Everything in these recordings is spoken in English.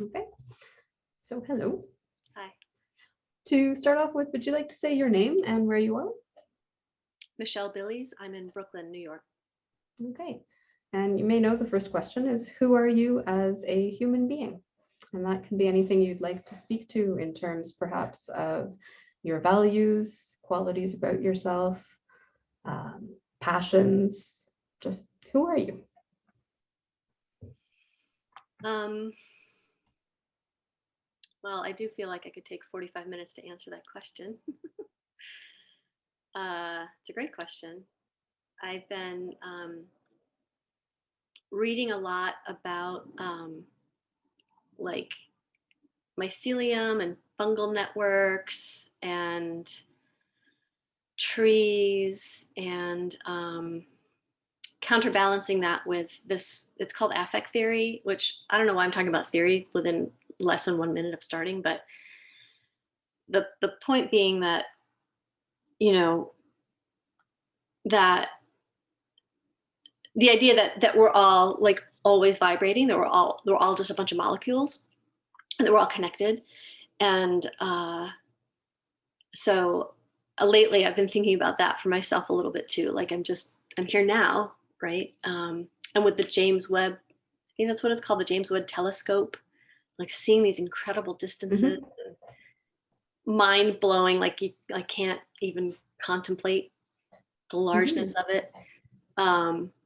Okay, so hello. Hi. To start off with, would you like to say your name and where you are? Michelle Billies. I'm in Brooklyn, New York. Okay, and you may know the first question is, who are you as a human being? And that can be anything you'd like to speak to in terms perhaps of your values, qualities about yourself, passions, just who are you? Well, I do feel like I could take 45 minutes to answer that question. It's a great question. I've been reading a lot about like mycelium and fungal networks and trees and counterbalancing that with this, it's called affect theory, which I don't know why I'm talking about theory within less than 1 minute of starting, but the point being that, you know, that the idea that we're all like always vibrating, that we're all just a bunch of molecules and that we're all connected. And so lately I've been thinking about that for myself a little bit too. Like I'm here now, right? And with the James Webb, I think that's what it's called, the James Webb telescope, like seeing these incredible distances, mind blowing, like I can't even contemplate the largeness of it.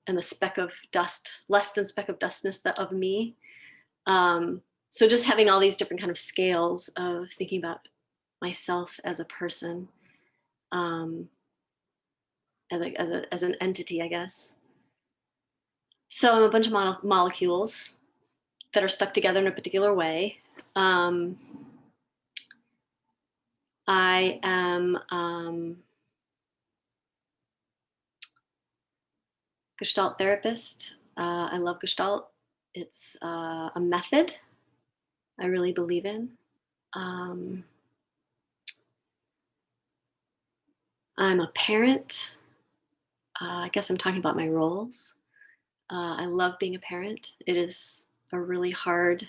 And the speck of dust, less than speck of dustness of me. So just having all these different kind of scales of thinking about myself as a person, as an entity, I guess. So I'm a bunch of molecules that are stuck together in a particular way. I am Gestalt therapist. I love Gestalt. It's a method I really believe in. I'm a parent. I guess I'm talking about my roles. I love being a parent. It is a really hard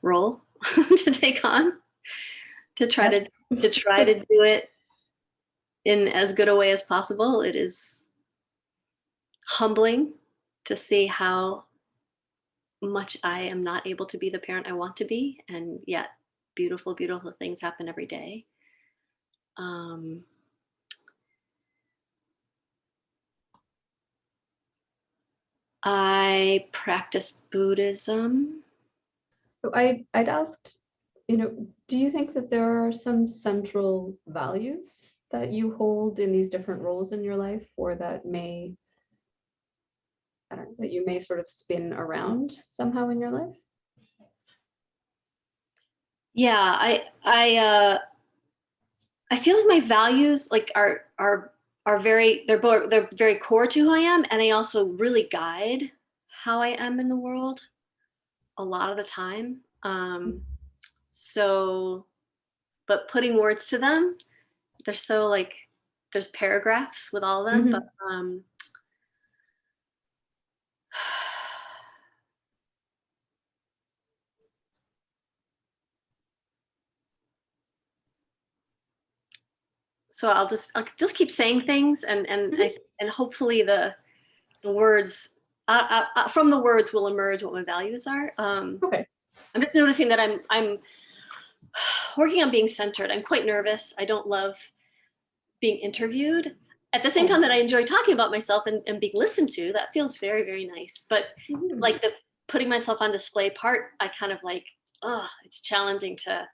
role to take on. To try Yes. to do it in as good a way as possible. It is humbling to see how much I am not able to be the parent I want to be, and yet beautiful, beautiful things happen every day. I practice Buddhism. So I'd asked, do you think that there are some central values that you hold in these different roles in your life, or that may, I don't know, that you may sort of spin around somehow in your life? Yeah, I feel like my values like are very, they're very core to who I am, and they also really guide how I am in the world a lot of the time. So, but putting words to them, they're so like, there's paragraphs with all of them, but so I'll just keep saying things, and hopefully the words from the words will emerge what my values are. Okay. I'm just noticing that I'm working on being centered. I'm quite nervous. I don't love being interviewed. At the same time that I enjoy talking about myself and being listened to, that feels very, very nice. But like the putting myself on display part, I kind of like, oh, it's challenging to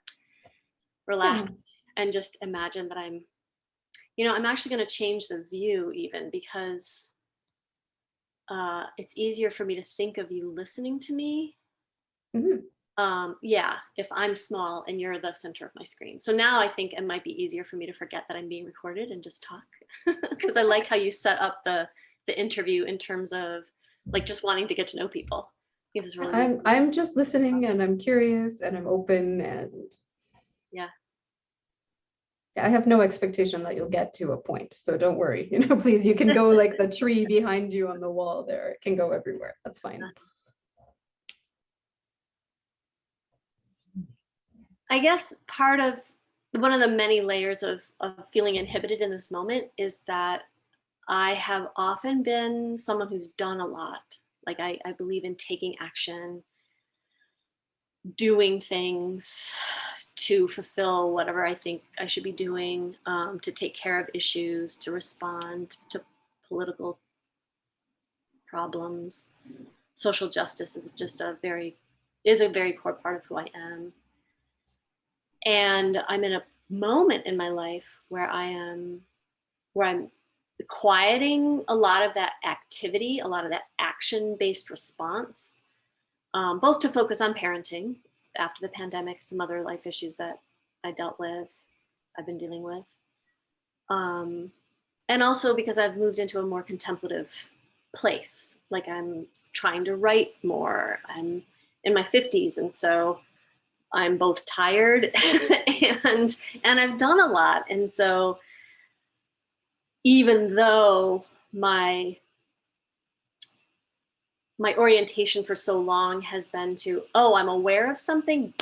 relax and just imagine that I'm actually going to change the view even, because it's easier for me to think of you listening to me. Yeah, if I'm small and you're the center of my screen. So now I think it might be easier for me to forget that I'm being recorded and just talk. Because I like how you set up the interview in terms of like just wanting to get to know people. I think this is really I'm just listening, and I'm curious, and I'm open, and yeah. I have no expectation that you'll get to a point, so don't worry. Please, you can go like the tree behind you on the wall there. It can go everywhere. That's fine. I guess part of one of the many layers of feeling inhibited in this moment is that I have often been someone who's done a lot. Like I believe in taking action, doing things to fulfill whatever I think I should be doing, to take care of issues, to respond to political problems. Social justice is just a very core part of who I am. And I'm in a moment in my life where I'm quieting a lot of that activity, a lot of that action-based response, both to focus on parenting after the pandemic, some other life issues that I've been dealing with. Um, and also because I've moved into a more contemplative place. Like I'm trying to write more. I'm in my 50s, and so I'm both tired and I've done a lot. And so even though my orientation for so long has been to, oh, I'm aware of something,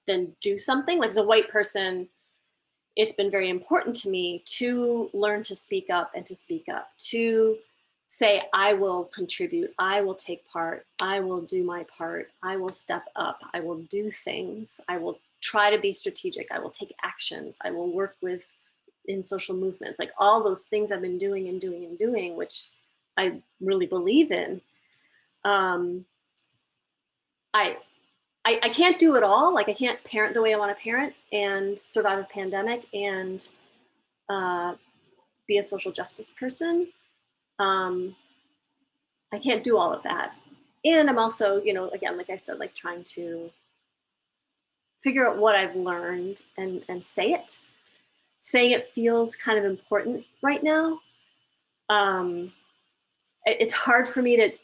then do something. Like as a white person, it's been very important to me to learn to speak up and to speak up, to say, I will contribute, I will take part, I will do my part, I will step up, I will do things, I will try to be strategic, I will take actions, I will work in social movements, like all those things I've been doing and doing and doing, which I really believe in. I I can't do it all. Like I can't parent the way I want to parent and survive a pandemic and uh, be a social justice person. Um, I can't do all of that. And I'm also, again, like I said, like trying to figure out what I've learned and say it. Saying it feels kind of important right now. Um, it's hard for me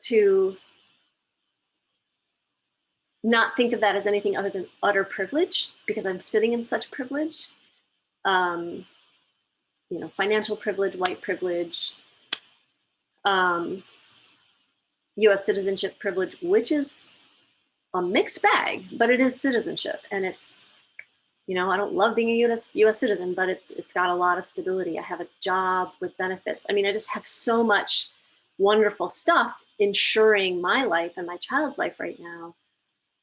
to not think of that as anything other than utter privilege because I'm sitting in such privilege. Um, financial privilege, white privilege, um, US citizenship privilege, which is a mixed bag, but it is citizenship. And it's, I don't love being a US citizen, but it's got a lot of stability. I have a job with benefits. I mean, I just have so much wonderful stuff ensuring my life and my child's life right now.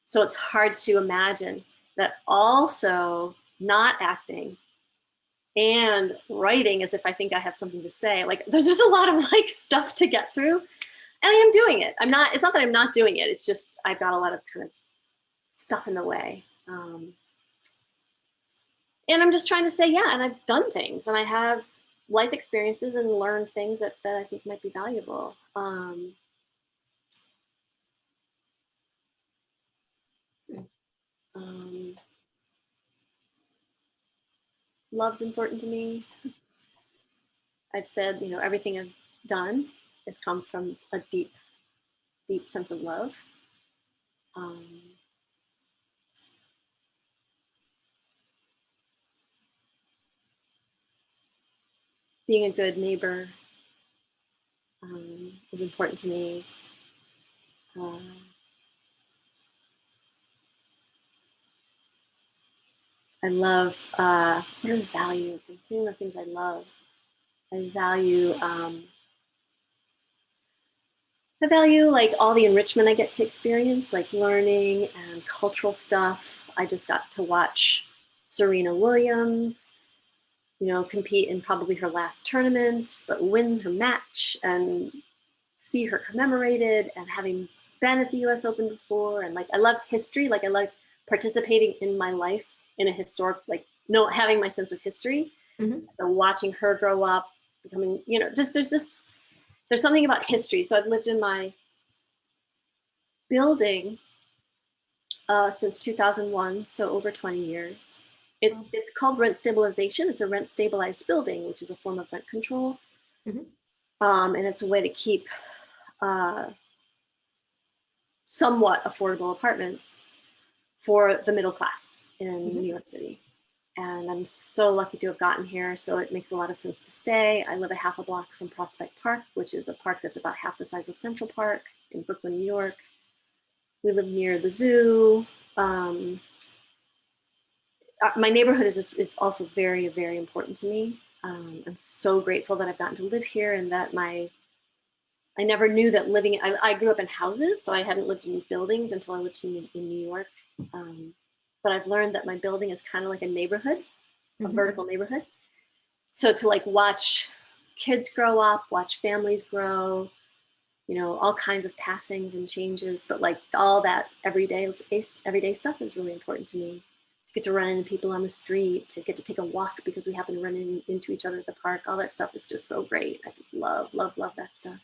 So it's hard to imagine that also not acting and writing as if I think I have something to say. Like there's just a lot of like stuff to get through. And I am doing it. It's not that I'm not doing it. It's just, I've got a lot of kind of stuff in the way. And I'm just trying to say, yeah, and I've done things and I have life experiences and learned things that I think might be valuable. Um, Love's important to me. I've said, everything I've done has come from a deep, deep sense of love. Um, Being a good neighbor is important to me. I love, what are the values? I'm thinking of things I love. I value, like all the enrichment I get to experience, like learning and cultural stuff. I just got to watch Serena Williams, compete in probably her last tournament, but win her match and see her commemorated and having been at the US Open before. And like, I love history. Like I like participating in my life in a historic, like having my sense of history. Mm-hmm. So watching her grow up, becoming, there's something about history. So I've lived in my building since 2001, so over 20 years. It's called rent stabilization. It's a rent stabilized building, which is a form of rent control. Mm-hmm. And it's a way to keep somewhat affordable apartments for the middle class in New York City. And I'm so lucky to have gotten here, so it makes a lot of sense to stay. I live a half a block from Prospect Park, which is a park that's about half the size of Central Park in Brooklyn, New York. We live near the zoo. my neighborhood is also very, very important to me. I'm so grateful that I've gotten to live here, and that I never knew that I grew up in houses, so I hadn't lived in buildings until I lived in New York. But I've learned that my building is kind of like a neighborhood, a vertical neighborhood. So to like watch kids grow up, watch families grow, you know, all kinds of passings and changes, but like all that everyday stuff is really important to me. To get to run into people on the street, to get to take a walk because we happen to run into each other at the park, all that stuff is just so great. I just love that stuff.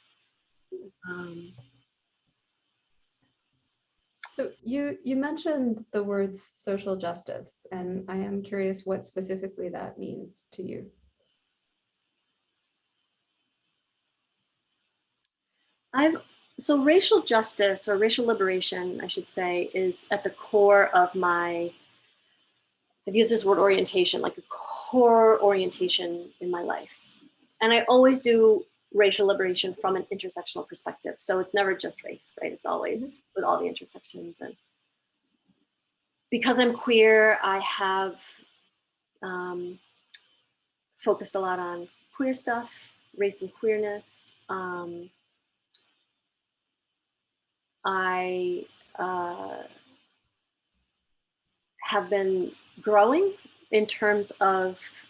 So you mentioned the words social justice, and I am curious what specifically that means to you. So racial justice, or racial liberation, I should say, is at the core of I've used this word orientation, like a core orientation in my life. And I always do racial liberation from an intersectional perspective. So it's never just race, right? It's always with all the intersections. And because I'm queer, I have focused a lot on queer stuff, race and queerness. I have been growing in terms of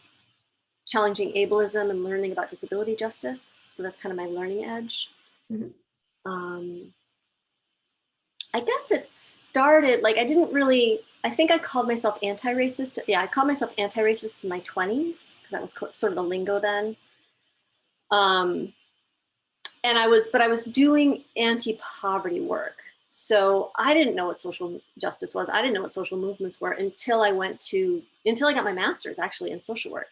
challenging ableism and learning about disability justice. So that's kind of my learning edge. Mm-hmm. I guess it started, like, I think I called myself anti-racist. Yeah, I called myself anti-racist in my 20s, because that was sort of the lingo then. And I was doing anti-poverty work. So I didn't know what social justice was. I didn't know what social movements were until I got my master's actually in social work.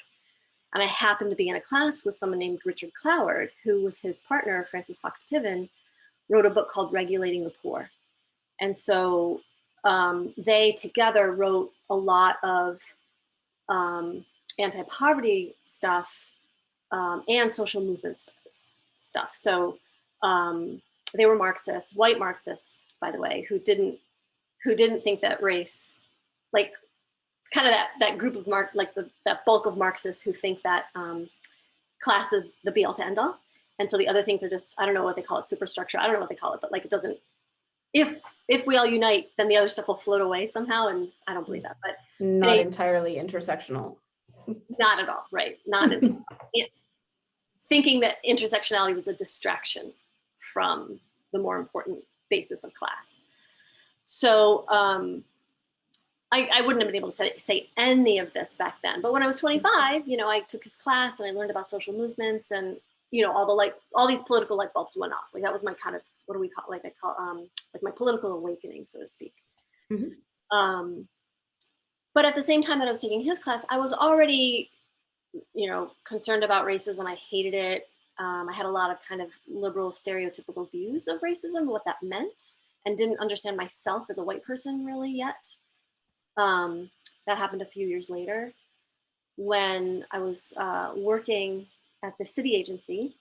And I happened to be in a class with someone named Richard Cloward, who with his partner, Francis Fox Piven, wrote a book called Regulating the Poor. And so they together wrote a lot of anti-poverty stuff and social movements stuff. So they were Marxists, white Marxists, by the way, who didn't think that race, like kind of that group of that bulk of Marxists who think that class is the be all to end all. And so the other things are just, I don't know what they call it, superstructure. I don't know what they call it, but like it doesn't, if we all unite, then the other stuff will float away somehow. And I don't believe that, but not entirely intersectional. Not at all, right? Not at all. Thinking that intersectionality was a distraction from the more important basis of class. So I wouldn't have been able to say any of this back then. But when I was 25, you know, I took his class and I learned about social movements, and you know, all these political light bulbs went off. Like that was my kind of, what do we call, like my political awakening, so to speak. Mm-hmm. But at the same time that I was taking his class, I was already, you know, concerned about racism. I hated it. I had a lot of kind of liberal stereotypical views of racism, what that meant, and didn't understand myself as a white person really yet. That happened a few years later when I was working at the city agency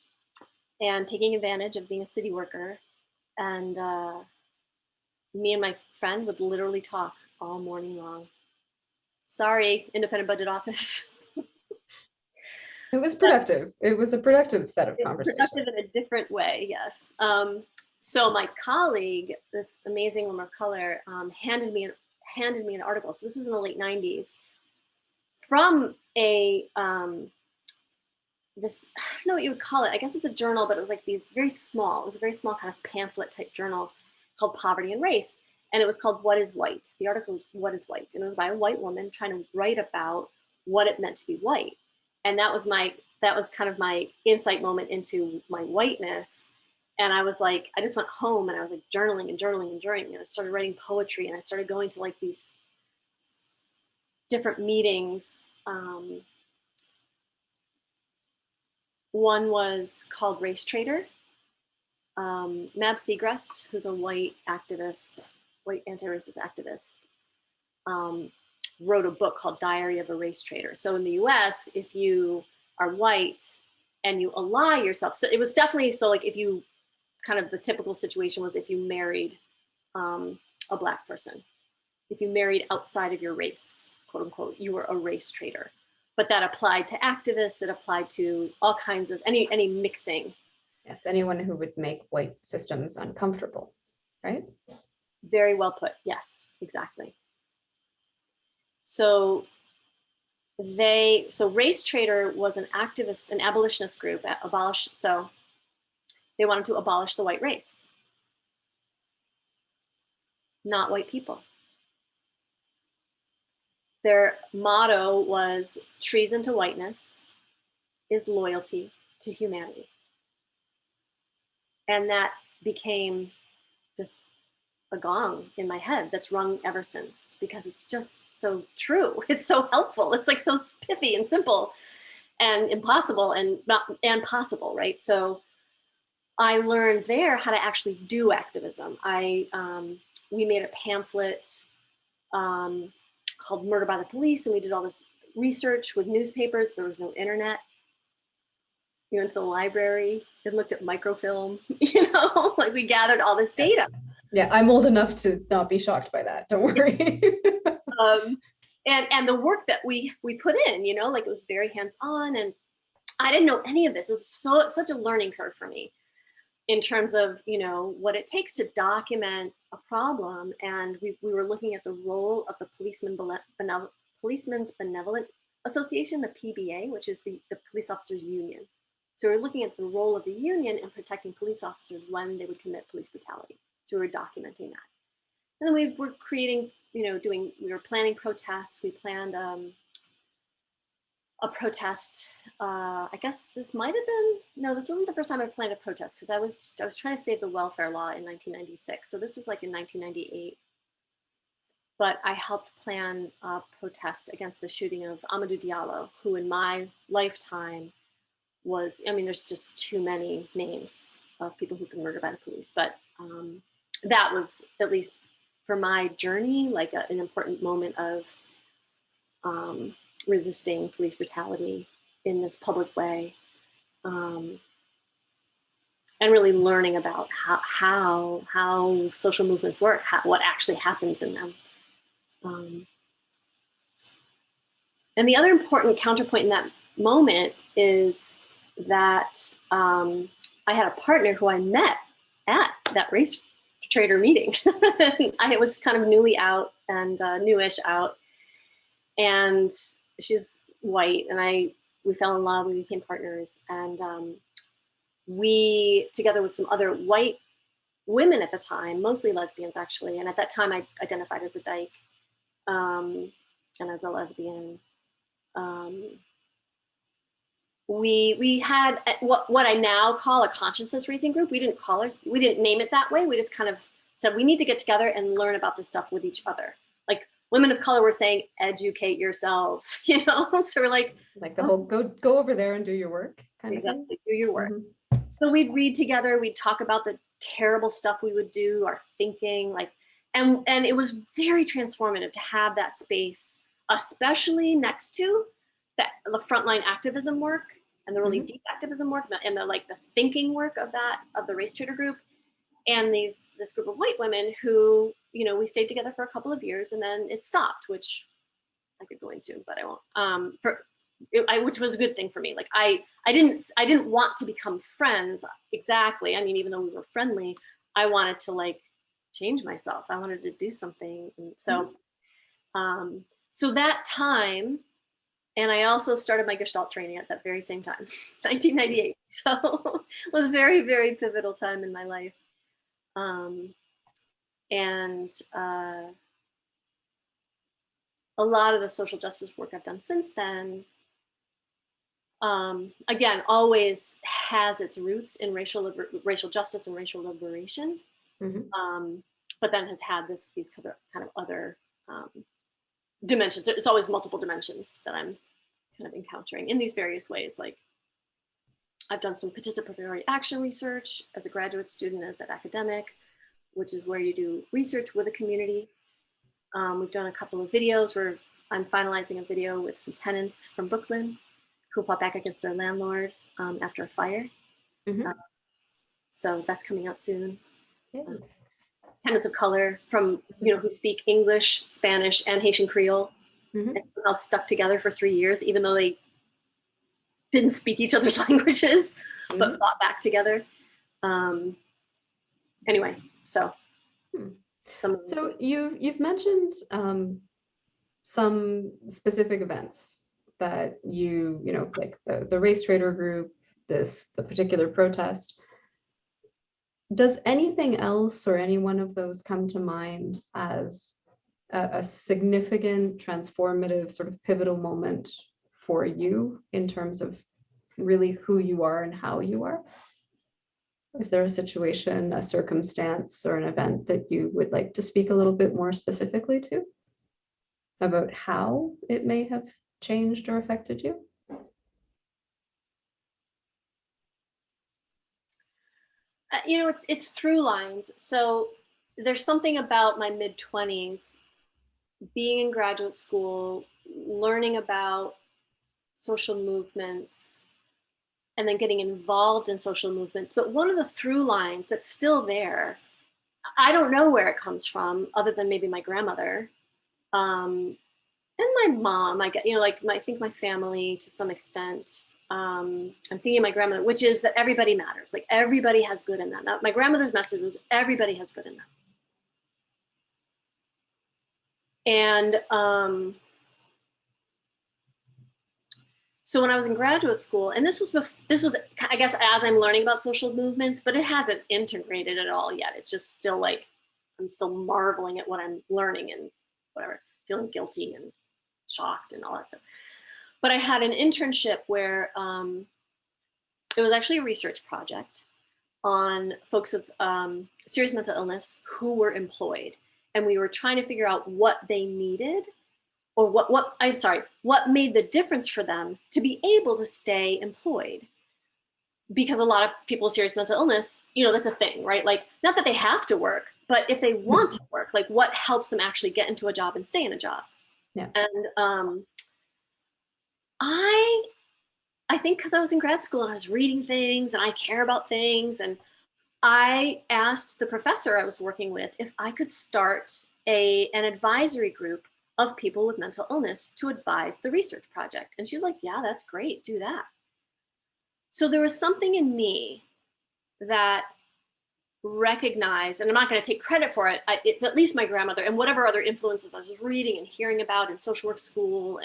and taking advantage of being a city worker. And me and my friend would literally talk all morning long. Sorry, independent budget office. It was productive. It was a productive set of conversations. Productive in a different way, yes. So my colleague, this amazing woman of color, handed me an article. So this is in the late 90s from a this, I don't know what you would call it. I guess it's a journal, but it was like it was a very small kind of pamphlet type journal called Poverty and Race. And it was called What is White? The article was What is White? And it was by a white woman trying to write about what it meant to be white. And that was kind of my insight moment into my whiteness. And I was like, I just went home and I was like journaling. And I started writing poetry, and I started going to like these different meetings. One was called Race Trader. Mab Segrest, who's a white anti-racist activist, wrote a book called Diary of a Race Trader. So in the US, if you are white and you ally yourself, so it was definitely, so like if you, kind of the typical situation was if you married a Black person, if you married outside of your race, quote unquote, you were a race traitor. But that applied to activists, it applied to all kinds of, any mixing. Yes, anyone who would make white systems uncomfortable, right? Very well put. Yes, exactly. So Race Traitor was an activist, an abolitionist group at so they wanted to abolish the white race, not white people. Their motto was treason to whiteness is loyalty to humanity. And that became just a gong in my head that's rung ever since, because it's just so true. It's so helpful. It's like so pithy and simple and impossible and possible, right? So I learned there how to actually do activism. We made a pamphlet called Murder by the Police, and we did all this research with newspapers. There was no internet. You went to the library and looked at microfilm, like we gathered all this data. Yeah, I'm old enough to not be shocked by that. Don't worry. And the work that we put in, like it was very hands-on, and I didn't know any of this. It was such a learning curve for me in terms of, what it takes to document a problem. And we were looking at the role of the Policemen's Benevolent Association, the PBA, which is the police officers union. So we're looking at the role of the union in protecting police officers when they would commit police brutality. So we were documenting that. And then we were creating, we were planning protests. We planned a protest. I guess this might have been, no, this wasn't the first time I planned a protest, because I was trying to save the welfare law in 1996. So this was like in 1998. But I helped plan a protest against the shooting of Amadou Diallo, who in my lifetime was, there's just too many names of people who've been murdered by the police. But that was, at least for my journey, like an important moment of resisting police brutality in this public way, and really learning about how social movements work, what actually happens in them. And the other important counterpoint in that moment is that I had a partner who I met at that race trader meeting. I was kind of newly out and newish out, and she's white, and we fell in love. We became partners, and we, together with some other white women at the time, mostly lesbians actually, and at that time I identified as a dyke and as a lesbian. We had what I now call a consciousness raising group. We didn't name it that way. We just kind of said we need to get together and learn about this stuff with each other. Like women of color were saying, educate yourselves, So we're like the whole go over there and do your work kind of thing. Do your work. Mm-hmm. So we'd read together. We'd talk about the terrible stuff we would do, our thinking, and it was very transformative to have that space, especially next to the frontline activism work and the really deep activism work and the thinking work of the race trader group, and this group of white women who, we stayed together for a couple of years, and then it stopped, which I could go into, but I won't. Which was a good thing for me. Like I didn't want to become friends exactly. Even though we were friendly, I wanted to change myself. I wanted to do something, and so so that time. And I also started my Gestalt training at that very same time, 1998. So it was a very, very pivotal time in my life. And a lot of the social justice work I've done since then, again, always has its roots in racial justice and racial liberation, but then has had these kind of other dimensions. It's always multiple dimensions that I'm kind of encountering in these various ways. Like I've done some participatory action research as a graduate student, as an academic, which is where you do research with a community. We've done a couple of videos where I'm finalizing a video with some tenants from Brooklyn who fought back against their landlord after a fire. So that's coming out soon. Tenants of color from, who speak English, Spanish, and Haitian Creole, Mhm. and somehow stuck together for 3 years, even though they didn't speak each other's languages, but Mhm. fought back together. Um, anyway, so Hmm. some of those. So you've mentioned some specific events that you know, like the race trader group, the particular protest. Does anything else or any one of those come to mind as a significant, transformative, sort of pivotal moment for you in terms of really who you are and how you are? Is there a situation, a circumstance, or an event that you would like to speak a little bit more specifically to about how it may have changed or affected you? It's through lines. So there's something about my mid 20s, being in graduate school, learning about social movements, and then getting involved in social movements. But one of the through lines that's still there, I don't know where it comes from, other than maybe my grandmother, um, and my mom. I get, I think my family to some extent. I'm thinking of my grandmother, which is that everybody matters. Like everybody has good in them. My grandmother's message was everybody has good in them. And so when I was in graduate school, and this was I guess as I'm learning about social movements, but it hasn't integrated at all yet. It's just still like I'm still marveling at what I'm learning and whatever, feeling guilty and shocked and all that stuff. But I had an internship where it was actually a research project on folks with serious mental illness who were employed, and we were trying to figure out what they needed, or what made the difference for them to be able to stay employed. Because a lot of people with serious mental illness, that's a thing, right? Like, not that they have to work, but if they want to work, like what helps them actually get into a job and stay in a job. Yeah. And I think because I was in grad school and I was reading things and I care about things, and I asked the professor I was working with if I could start an advisory group of people with mental illness to advise the research project. And she was like, yeah, that's great, do that. So there was something in me that recognized, and I'm not going to take credit for it, it's at least my grandmother and whatever other influences I was reading and hearing about in social work school.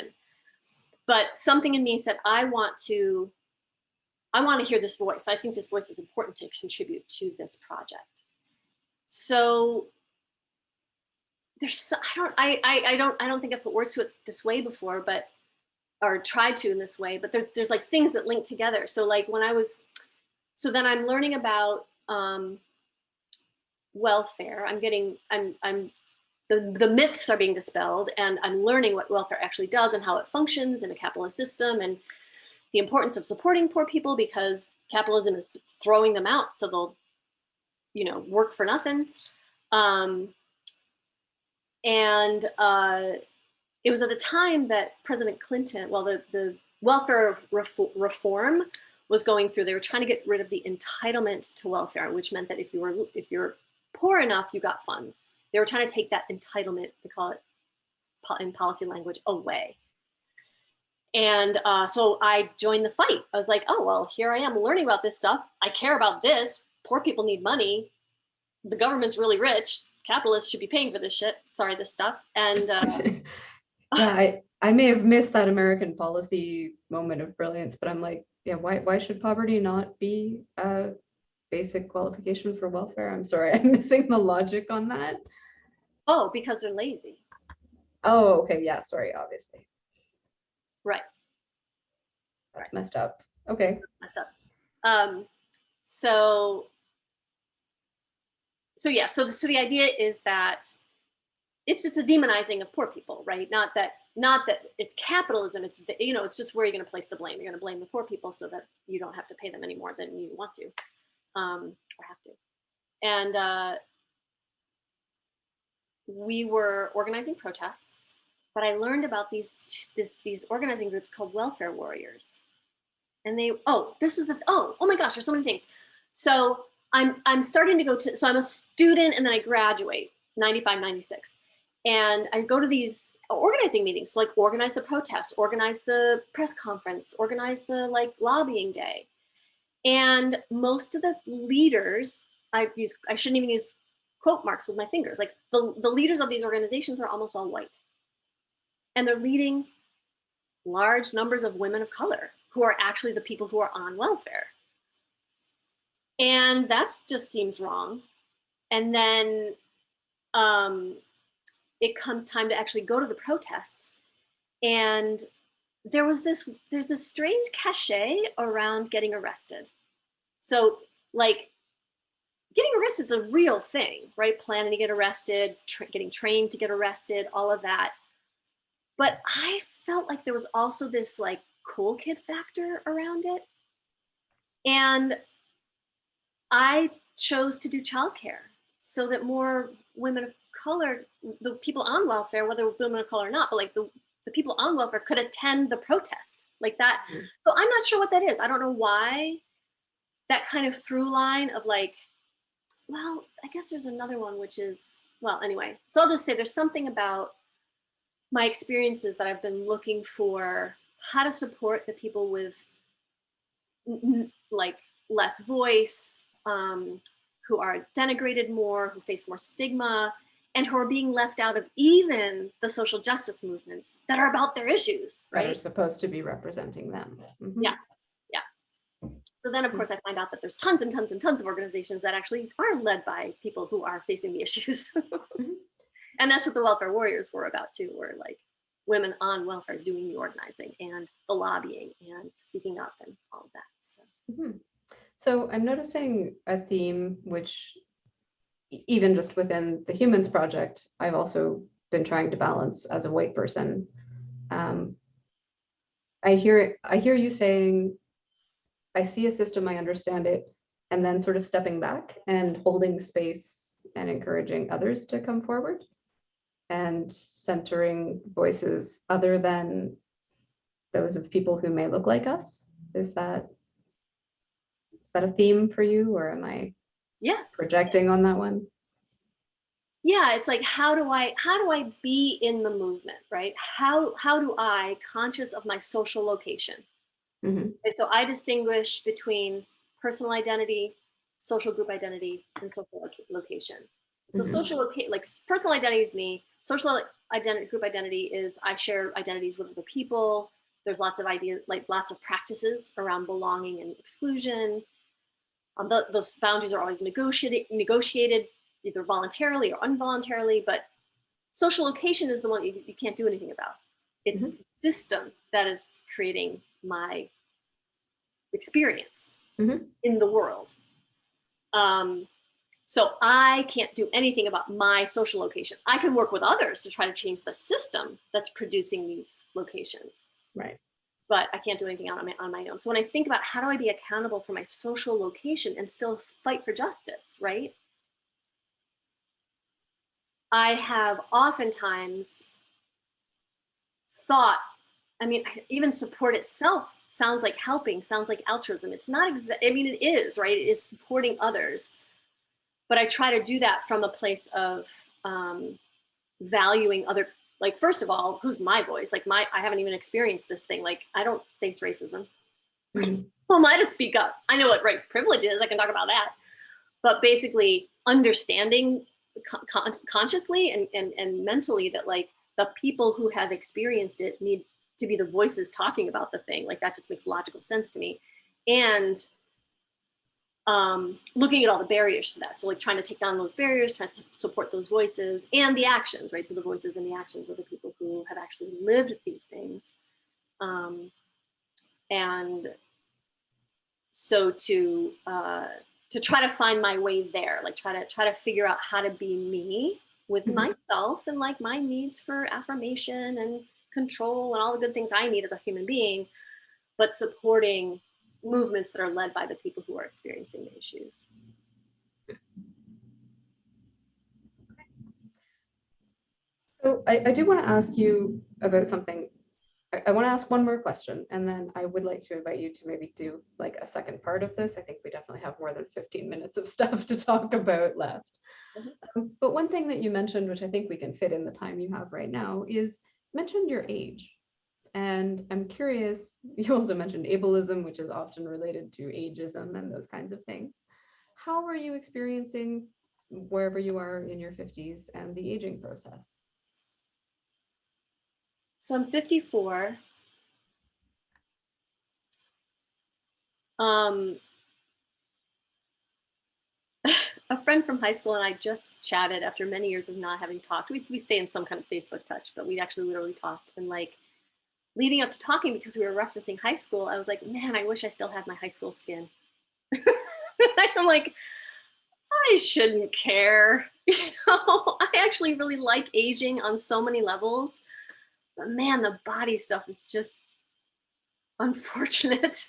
But something in me said, I want to hear this voice. I think this voice is important to contribute to this project. So I don't think I've put words to it this way before, but or tried to in this way, but there's like things that link together. So like so then I'm learning about welfare. I'm the myths are being dispelled, and I'm learning what welfare actually does and how it functions in a capitalist system, and the importance of supporting poor people because capitalism is throwing them out, so they'll work for nothing. And it was at the time that President Clinton, well, the welfare reform was going through. They were trying to get rid of the entitlement to welfare, which meant that if you're poor enough, you got funds. They were trying to take that entitlement, they call it in policy language, away. And so I joined the fight. I was like, oh, well, here I am learning about this stuff. I care about this. Poor people need money. The government's really rich. Capitalists should be paying for this shit. Sorry, this stuff. And Yeah, I may have missed that American policy moment of brilliance, but I'm like, yeah, why should poverty not be a basic qualification for welfare? I'm sorry, I'm missing the logic on that. oh, because they're lazy. Oh, okay, yeah, sorry, obviously. Right. That's messed up. Okay. Messed up. Um, so yeah, so the idea is that it's just a demonizing of poor people, right? Not that it's capitalism. It's it's just where you're going to place the blame. You're going to blame the poor people so that you don't have to pay them any more than you want to, or have to. And we were organizing protests, but I learned about these organizing groups called welfare warriors, and oh my gosh, there's so many things. So I'm starting to go to, so I'm a student and then I graduate 95, 96. And I go to these organizing meetings, so like organize the protest, organize the press conference, organize the like lobbying day. And most of the leaders, I shouldn't even use quote marks with my fingers. Like the leaders of these organizations are almost all white. And they're leading large numbers of women of color who are actually the people who are on welfare. And that just seems wrong. And then it comes time to actually go to the protests. And there's this strange cachet around getting arrested. So like getting arrested is a real thing, right? Planning to get arrested, getting trained to get arrested, all of that. But I felt like there was also this like cool kid factor around it. And I chose to do childcare so that more women of color, the people on welfare, whether women of color or not, but like the people on welfare could attend the protest like that. Mhm. So I'm not sure what that is. I don't know why that kind of through line of like, well, I guess there's another one, which is, well, anyway. So I'll just say there's something about my experiences that I've been looking for how to support the people with like less voice, who are denigrated more, who face more stigma, and who are being left out of even the social justice movements that are about their issues, That are right? supposed to be representing them. Mhm. Yeah, yeah. So then, of course, I find out that there's tons and tons and tons of organizations that actually are led by people who are facing the issues. Mhm. And that's what the welfare warriors were about too, were like women on welfare doing the organizing and the lobbying and speaking up and all of that. So. Mhm. So I'm noticing a theme which even just within the Humans Project, I've also been trying to balance as a white person. Um, I hear you saying, I see a system, I understand it, and then sort of stepping back and holding space and encouraging others to come forward and centering voices other than those of people who may look like us. Is that a theme for you, or am I Yeah, projecting on that one? yeah, it's like how do I be in the movement, right? How do I, conscious of my social location, Mhm. and so I distinguish between personal identity, social group identity, and social location. So Mhm. like personal identity is me. Social identity, group identity is I share identities with other people. There's lots of ideas, like lots of practices around belonging and exclusion. Those boundaries are always negotiated either voluntarily or involuntarily, but social location is the one you can't do anything about. It's Mhm. the system that is creating my experience Mhm. in the world. Um, so I can't do anything about my social location. I can work with others to try to change the system that's producing these locations, Right. but I can't do anything on my own. So when I think about how do I be accountable for my social location and still fight for justice, right? I have oftentimes thought, I mean, even support itself sounds like helping, sounds like altruism. It's not I mean, it is, right? It is supporting others. But I try to do that from a place of valuing other, like, first of all, who's my voice? Like, I haven't even experienced this thing. Like, I don't face racism. Mhm. Who am I to speak up? I know what right privilege is. I can talk about that. But basically, understanding consciously and mentally that, like, the people who have experienced it need to be the voices talking about the thing. Like, that just makes logical sense to me. And looking at all the barriers to that. So like trying to take down those barriers, trying to support those voices and the actions, right? So the voices and the actions of the people who have actually lived these things. And so to try to find my way there, like try to figure out how to be me with Mhm. myself and like my needs for affirmation and control and all the good things I need as a human being, but supporting movements that are led by the people who are experiencing the issues. So I do want to ask you about something. I want to ask one more question, and then I would like to invite you to maybe do like a second part of this. I think we definitely have more than 15 minutes of stuff to talk about left. But one thing that you mentioned, which I think we can fit in the time you have right now, is mentioned your age. And I'm curious, you also mentioned ableism, which is often related to ageism and those kinds of things. How are you experiencing wherever you are in your 50s and the aging process? So I'm 54. A friend from high school and I just chatted after many years of not having talked. We stay in some kind of Facebook touch, but we actually literally talked. And like leading up to talking, because we were referencing high school, I was like, man, I wish I still had my high school skin. I'm like, I shouldn't care. I actually really like aging on so many levels. But man, the body stuff is just unfortunate.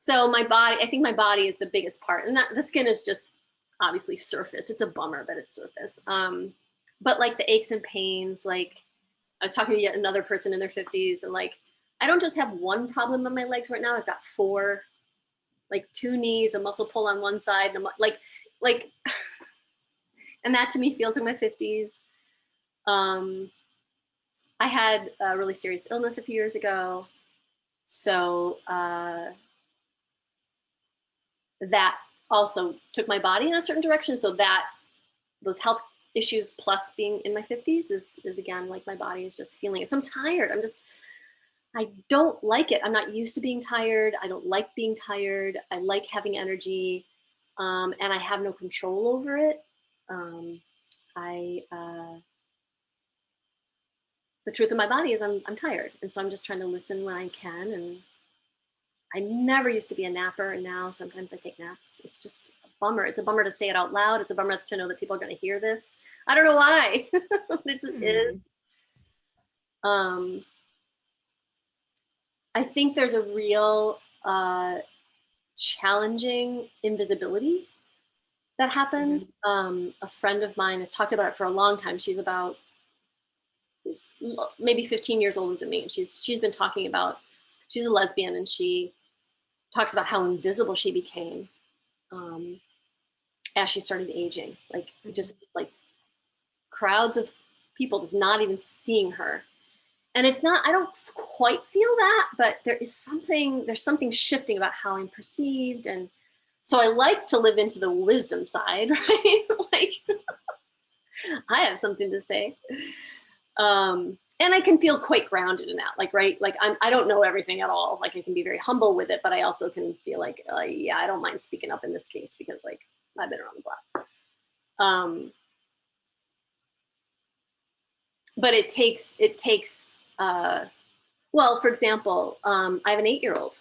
So my body, I think my body is the biggest part, and the skin is just obviously surface. It's a bummer, but it's surface. But like the aches and pains, like I was talking to yet another person in their 50s, and like I don't just have one problem on my legs right now. I've got four, like 2 knees, a muscle pull on one side, and like, and that to me feels like my 50s. I had a really serious illness a few years ago, so that also took my body in a certain direction. So that those health issues plus being in my 50s is again, like my body is just feeling it. So I'm tired. I don't like it. I'm not used to being tired. I don't like being tired. I like having energy, and I have no control over it. The truth of my body is I'm tired. And so I'm just trying to listen when I can. And I never used to be a napper, and now sometimes I take naps. It's just a bummer. It's a bummer to say it out loud. It's a bummer to know that people are going to hear this. I don't know why, but it just is. I think there's a real challenging invisibility that happens. A friend of mine has talked about it for a long time. She's maybe 15 years older than me, and she's been talking about, she's a lesbian, and she talks about how invisible she became as she started aging, like just like crowds of people just not even seeing her. And it's not, I don't quite feel that, but there's something shifting about how I'm perceived. And so I like to live into the wisdom side, right? Like I have something to say. And I can feel quite grounded in that, like, right? Like I don't know everything at all. Like I can be very humble with it, but I also can feel like, yeah, I don't mind speaking up in this case because like I've been around the block. But it takes, well, for example, I have an 8-year-old,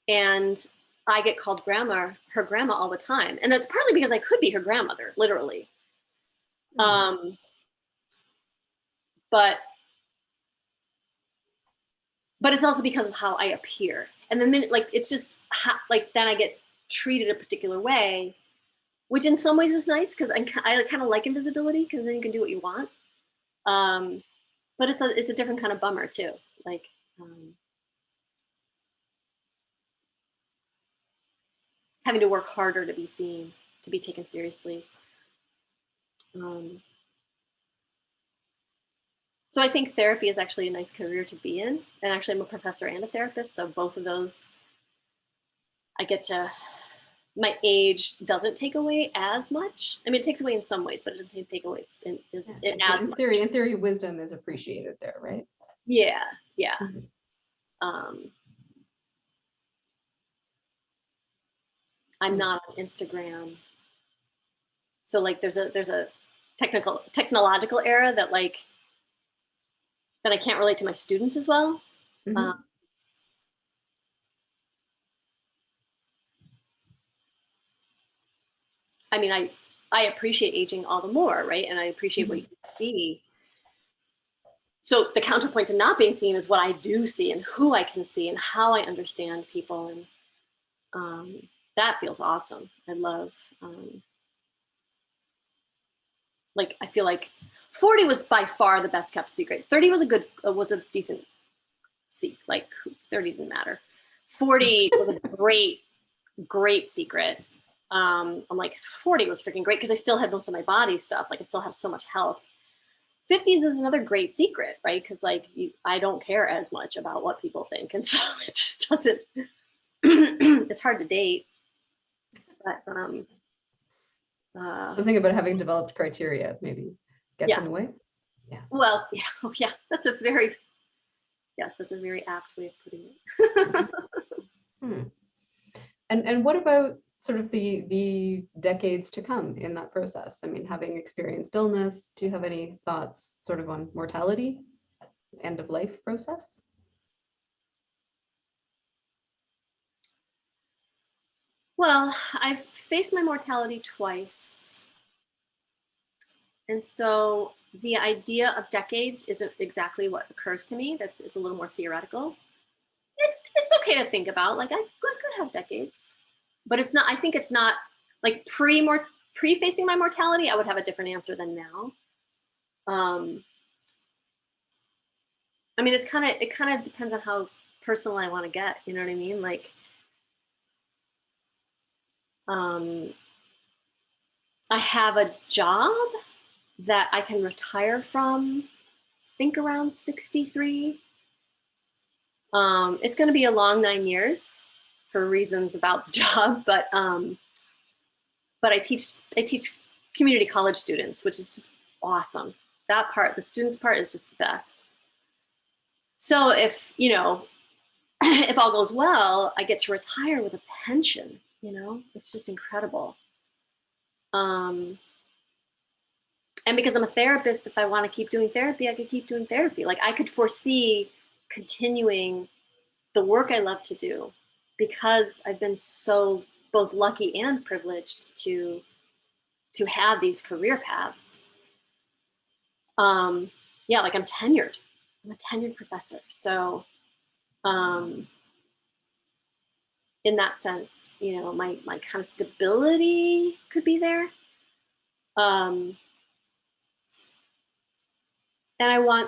and I get called her grandma all the time. And that's partly because I could be her grandmother, literally. But it's also because of how I appear. And the minute, like, it's just like, then I get treated a particular way, which in some ways is nice because I kind of like invisibility because then you can do what you want. But it's a different kind of bummer too. Like, having to work harder to be seen, to be taken seriously. So I think therapy is actually a nice career to be in. And actually I'm a professor and a therapist. So both of those, I get to, my age doesn't take away as much. I mean, it takes away in some ways, but it doesn't take away as much. In theory, wisdom is appreciated there, right? Yeah, yeah. I'm not on Instagram. So like there's a technological era that like, that I can't relate to my students as well. I mean, I appreciate aging all the more, right? And I appreciate what you see. So the counterpoint to not being seen is what I do see and who I can see and how I understand people. And that feels awesome. I love, like, I feel like 40 was by far the best kept secret. 30 was a decent secret. Like 30 didn't matter. 40 was a great secret. I'm like 40 was freaking great because I still had most of my body stuff. Like I still have so much health. 50s is another great secret, right? Because like I don't care as much about what people think, and so it just doesn't. It's hard to date, but Something about having developed criteria maybe gets yeah. in the way. Yeah. Well, yeah, oh, yeah. That's a very apt way of putting it. Hmm. And what about sort of the decades to come in that process? I mean, having experienced illness, do you have any thoughts sort of on mortality, end of life process? Well, I've faced my mortality twice. And so the idea of decades isn't exactly what occurs to me. It's a little more theoretical. It's okay to think about. Like I could have decades, but it's not. I think it's not like pre facing my mortality. I would have a different answer than now. I mean, it kind of depends on how personal I want to get. You know what I mean? Like, um, I have a job that I can retire from. I think around 63. It's going to be a long 9 years for reasons about the job, but I teach community college students, which is just awesome. That part, the students part, is just the best. So if if all goes well, I get to retire with a pension. It's just incredible. And because I'm a therapist, if I want to keep doing therapy, I could keep doing therapy. Like I could foresee continuing the work I love to do because I've been so both lucky and privileged to have these career paths. Yeah, like I'm tenured. I'm a tenured professor. So in that sense, my kind of stability could be there. And I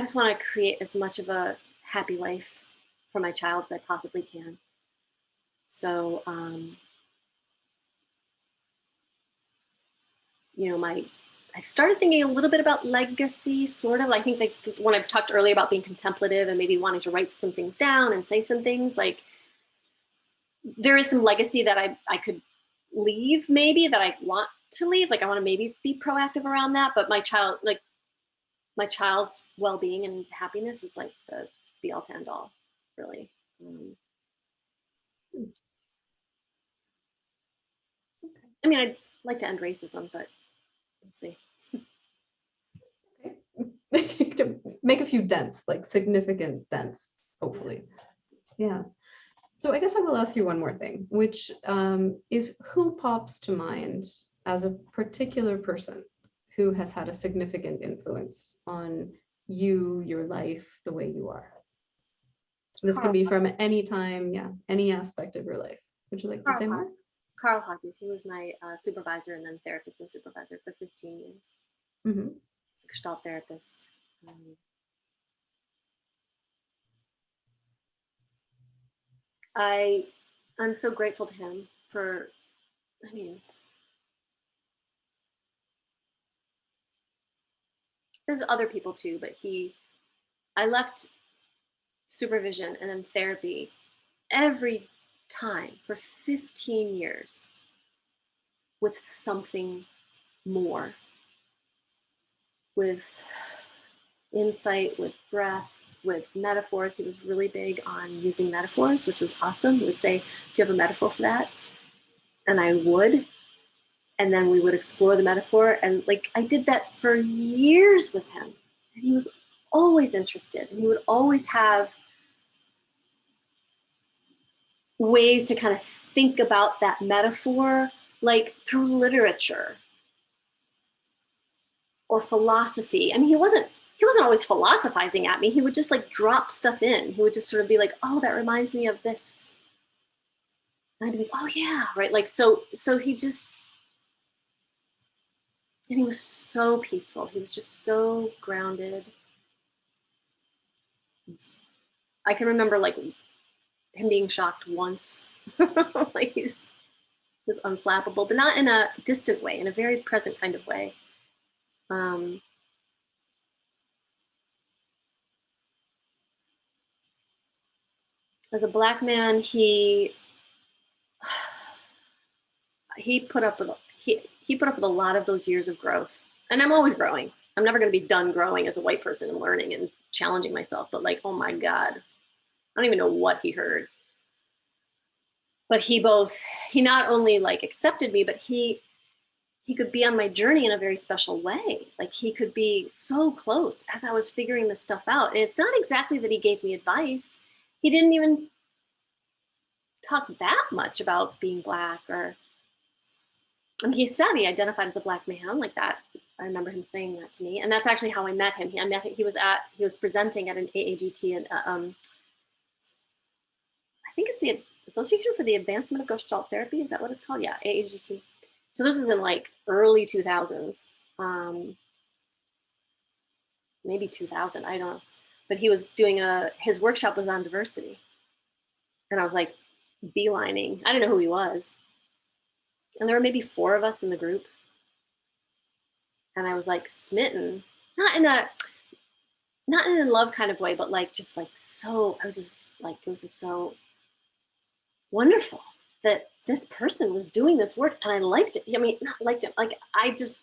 just want to create as much of a happy life for my child as I possibly can. So, I started thinking a little bit about legacy, sort of. I think like when I've talked earlier about being contemplative and maybe wanting to write some things down and say some things, like there is some legacy that I could leave, maybe that I want to leave. Like I want to maybe be proactive around that, but my child's well-being and happiness is like the be all to end all, really. I mean, I'd like to end racism, but we'll see. Okay. Make a few dents, like significant dents, hopefully. Yeah. So I guess I will ask you one more thing, which is who pops to mind as a particular person who has had a significant influence on you, your life, the way you are? This can Carl, be from any time, yeah, any aspect of your life. Would you like to Carl, say more? Carl Hawkins. He was my supervisor and then therapist and supervisor for 15 years. Mm-hmm. He's a Gestalt therapist. I'm so grateful to him for, I mean, there's other people too, but I left supervision and then therapy every time for 15 years with something more, with insight, with breath, with metaphors. He was really big on using metaphors, which was awesome. He would say, "Do you have a metaphor for that?" And I would. And then we would explore the metaphor. And like I did that for years with him. And he was always interested. And he would always have ways to kind of think about that metaphor, like through literature or philosophy. I mean, he wasn't always philosophizing at me. He would just like drop stuff in. He would just sort of be like, "Oh, that reminds me of this." And I'd be like, "Oh yeah," right? Like so he just, and he was so peaceful. He was just so grounded. I can remember like him being shocked once. Like was unflappable, but not in a distant way, in a very present kind of way. As a Black man, he put up with he put up with a lot of those years of growth, and I'm always growing. I'm never going to be done growing as a white person and learning and challenging myself. But like, oh my God, I don't even know what he heard. But he not only like accepted me, but he could be on my journey in a very special way. Like he could be so close as I was figuring this stuff out. And it's not exactly that he gave me advice. He didn't even talk that much about being Black, or, I mean, he said he identified as a Black man like that. I remember him saying that to me. And that's actually how I met him. He was presenting at an AAGT, and I think it's the Association for the Advancement of Gestalt Therapy. Is that what it's called? Yeah, AAGT. So this was in like early 2000s, maybe 2000, I don't know. But he was doing his workshop was on diversity. And I was like beelining. I didn't know who he was. And there were maybe 4 of us in the group. And I was like smitten, not in an in love kind of way, but like just like so, I was just like, it was just so wonderful that this person was doing this work, and I liked it. I mean, not liked it, like I just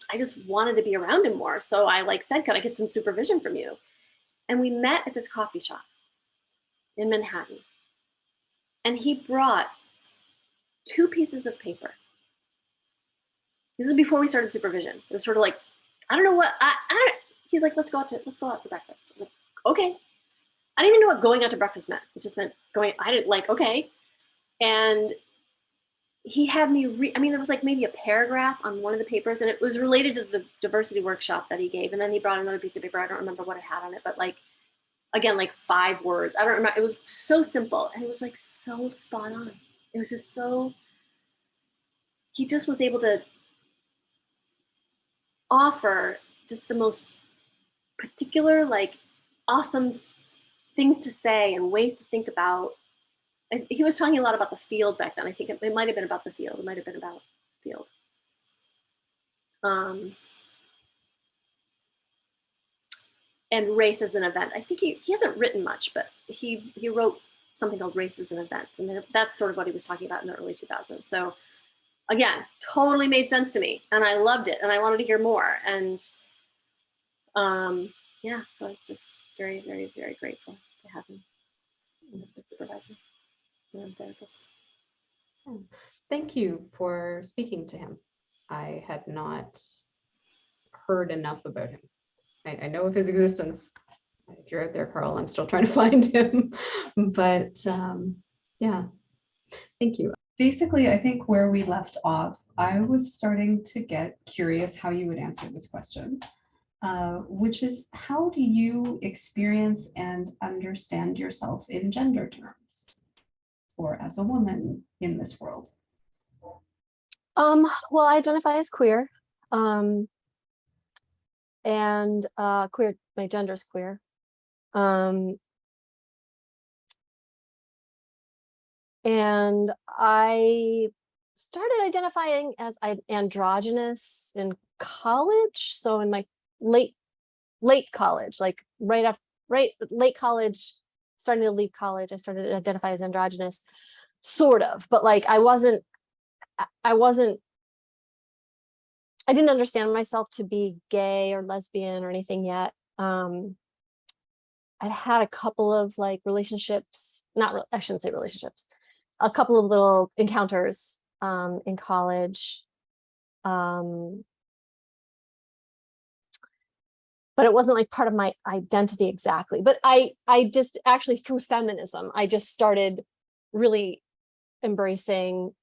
wanted to be around him more. So I like said, could I get some supervision from you? And we met at this coffee shop in Manhattan. And he brought 2 pieces of paper. This is before we started supervision. It was sort of like, I don't know what, he's like, let's go out to breakfast. I was like, okay. I didn't even know what going out to breakfast meant. It just meant going, I didn't like, okay. And he had me I mean, there was like maybe a paragraph on one of the papers, and it was related to the diversity workshop that he gave. And then he brought another piece of paper. I don't remember what it had on it, but like, again, like 5 words. I don't remember. It was so simple. And it was like so spot on. It was just so, he just was able to offer just the most particular, like awesome things to say and ways to think about. He was talking a lot about the field back then. I think it might have been about the field. It might have been about field. And race as an event. I think he hasn't written much, but he wrote something called Race as an Event. And that's sort of what he was talking about in the early 2000s. So again, totally made sense to me. And I loved it. And I wanted to hear more. And yeah, so I was just very, very, very grateful to have him as my supervisor and therapist. Thank you for speaking to him. I had not heard enough about him. I know of his existence. If you're out there, Carl, I'm still trying to find him. But yeah, thank you. Basically, I think where we left off, I was starting to get curious how you would answer this question, which is, how do you experience and understand yourself in gender terms, or as a woman in this world? Well, I identify as queer, and queer, my gender is queer. And I started identifying as androgynous in college. So in my late college, like late college, starting to leave college, I started to identify as androgynous, sort of, but like I didn't understand myself to be gay or lesbian or anything yet. I'd had a couple of like relationships, I shouldn't say relationships, a couple of little encounters in college. But it wasn't like part of my identity exactly. But I just actually, through feminism, I just started really embracing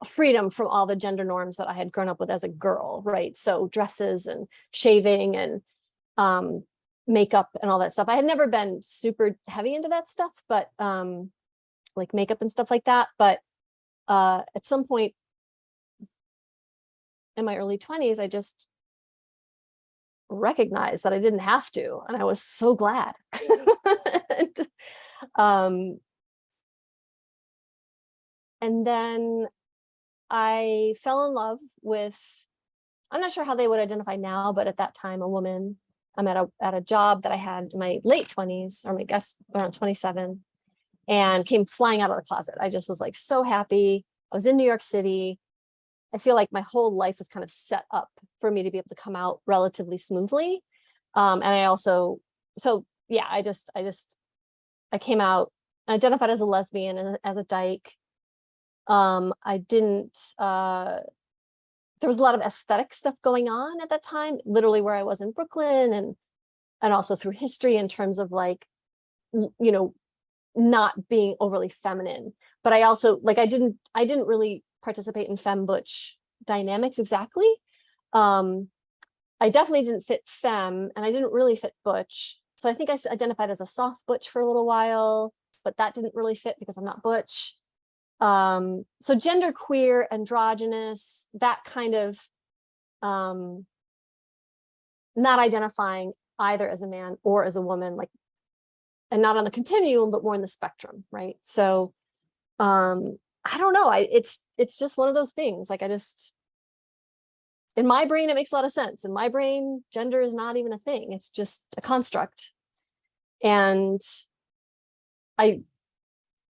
freedom from all the gender norms that I had grown up with as a girl, right? So dresses and shaving and makeup and all that stuff. I had never been super heavy into that stuff, but like makeup and stuff like that. But at some point in my early 20s, I just recognized that I didn't have to, and I was so glad. And then I fell in love with, I'm not sure how they would identify now, but at that time, a woman. I'm at a job that I had in my late 20s, or I guess around 27, and came flying out of the closet. I just was like so happy. I was in New York City. I feel like my whole life was kind of set up for me to be able to come out relatively smoothly. And I also, so yeah, I came out, identified as a lesbian and as a dyke. I didn't, there was a lot of aesthetic stuff going on at that time, literally where I was in Brooklyn, and also through history in terms of like, you know, not being overly feminine. But I also, like, I didn't really participate in femme butch dynamics exactly. I definitely didn't fit femme, and I didn't really fit butch. So I think I identified as a soft butch for a little while, but that didn't really fit because I'm not butch. So genderqueer, androgynous, that kind of not identifying either as a man or as a woman, like, and not on the continuum, but more in the spectrum, right? So I don't know. It's just one of those things. Like, in my brain, it makes a lot of sense. In my brain, gender is not even a thing. It's just a construct. And I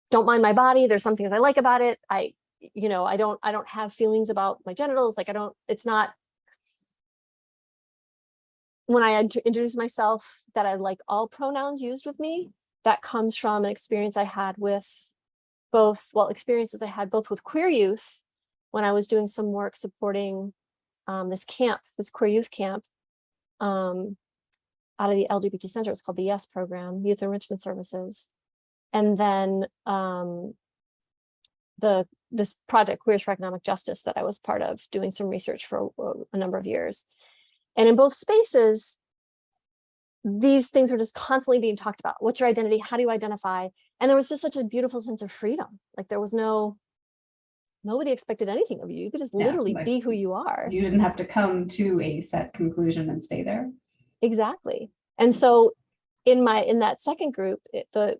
don't mind my body. There's some things I like about it. I don't have feelings about my genitals. Like, it's not, when I introduce myself that I like all pronouns used with me, that comes from an experience I had with experiences I had both with queer youth when I was doing some work supporting this queer youth camp out of the LGBT Center. It's called the YES program, Youth Enrichment Services. And then this project, Queers for Economic Justice, that I was part of, doing some research for a number of years. And in both spaces, these things were just constantly being talked about. What's your identity? How do you identify? And there was just such a beautiful sense of freedom. Like, there was nobody expected anything of you. You could just literally be who you are. You didn't have to come to a set conclusion and stay there. Exactly. And so in that second group, the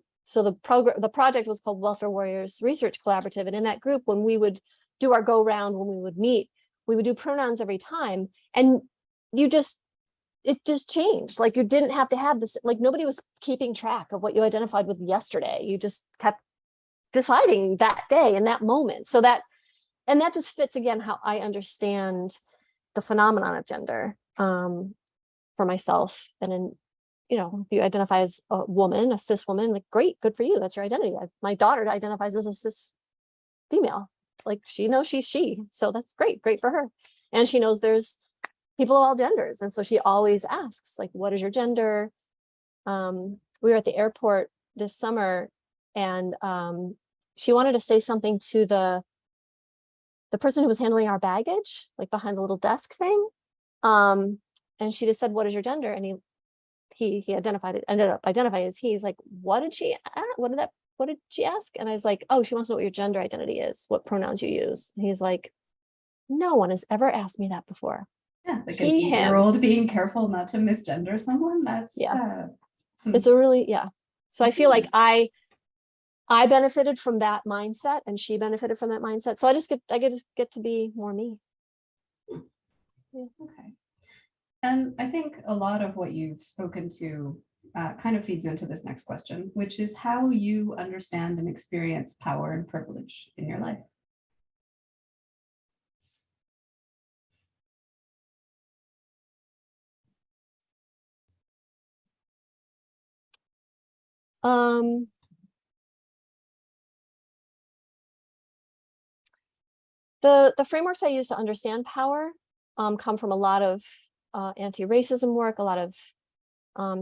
project was called Welfare Warriors Research Collaborative. And in that group, when we would do our go round, when we would meet, we would do pronouns every time. And it just changed. Like, you didn't have to have this, like, nobody was keeping track of what you identified with yesterday. You just kept deciding that day in that moment. So that just fits, again, how I understand the phenomenon of gender for myself. And then, if you identify as a woman, a cis woman, like, great, good for you. That's your identity. My daughter identifies as a cis female. Like, she knows she's she. So that's great for her. And she knows there's people of all genders. And so she always asks, like, what is your gender? We were at the airport this summer, and she wanted to say something to the person who was handling our baggage, like behind the little desk thing. And she just said, what is your gender? And he ended up identifying as he. He's like, what did she ask? And I was like, oh, she wants to know what your gender identity is, what pronouns you use. And he's like, no one has ever asked me that before. Yeah, like an 8-year-old being careful not to misgender someone. That's it's a really, yeah. So I feel like I benefited from that mindset, and she benefited from that mindset. So I just get to be more me. Yeah. Okay. And I think a lot of what you've spoken to kind of feeds into this next question, which is how you understand and experience power and privilege in your life. The frameworks I use to understand power come from a lot of anti-racism work, a lot of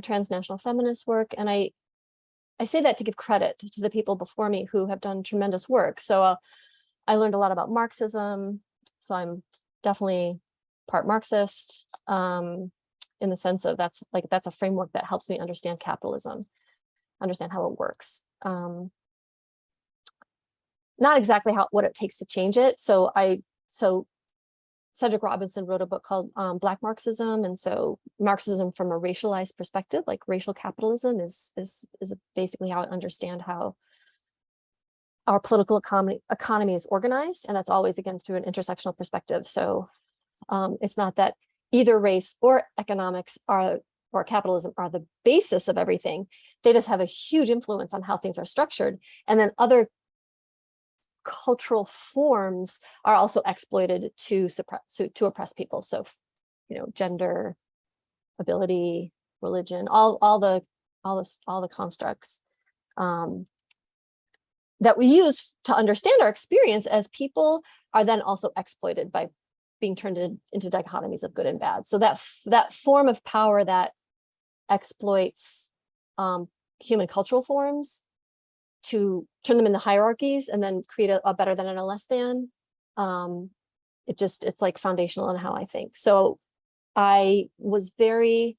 transnational feminist work. And I say that to give credit to the people before me who have done tremendous work. So I learned a lot about Marxism. So I'm definitely part Marxist in the sense of that's a framework that helps me understand capitalism, understand how it works. Not exactly what it takes to change it. So Cedric Robinson wrote a book called Black Marxism. And so Marxism from a racialized perspective, like racial capitalism is basically how I understand how our political economy is organized, and that's always, again, through an intersectional perspective. So it's not that either race or economics or capitalism are the basis of everything. They just have a huge influence on how things are structured. And then other cultural forms are also exploited to oppress people. So, gender, ability, religion, all the constructs that we use to understand our experience as people are then also exploited by being turned into dichotomies of good and bad. So that form of power that exploits human cultural forms to turn them into hierarchies and then create a better than and a less than, it's like foundational in how I think. So I was very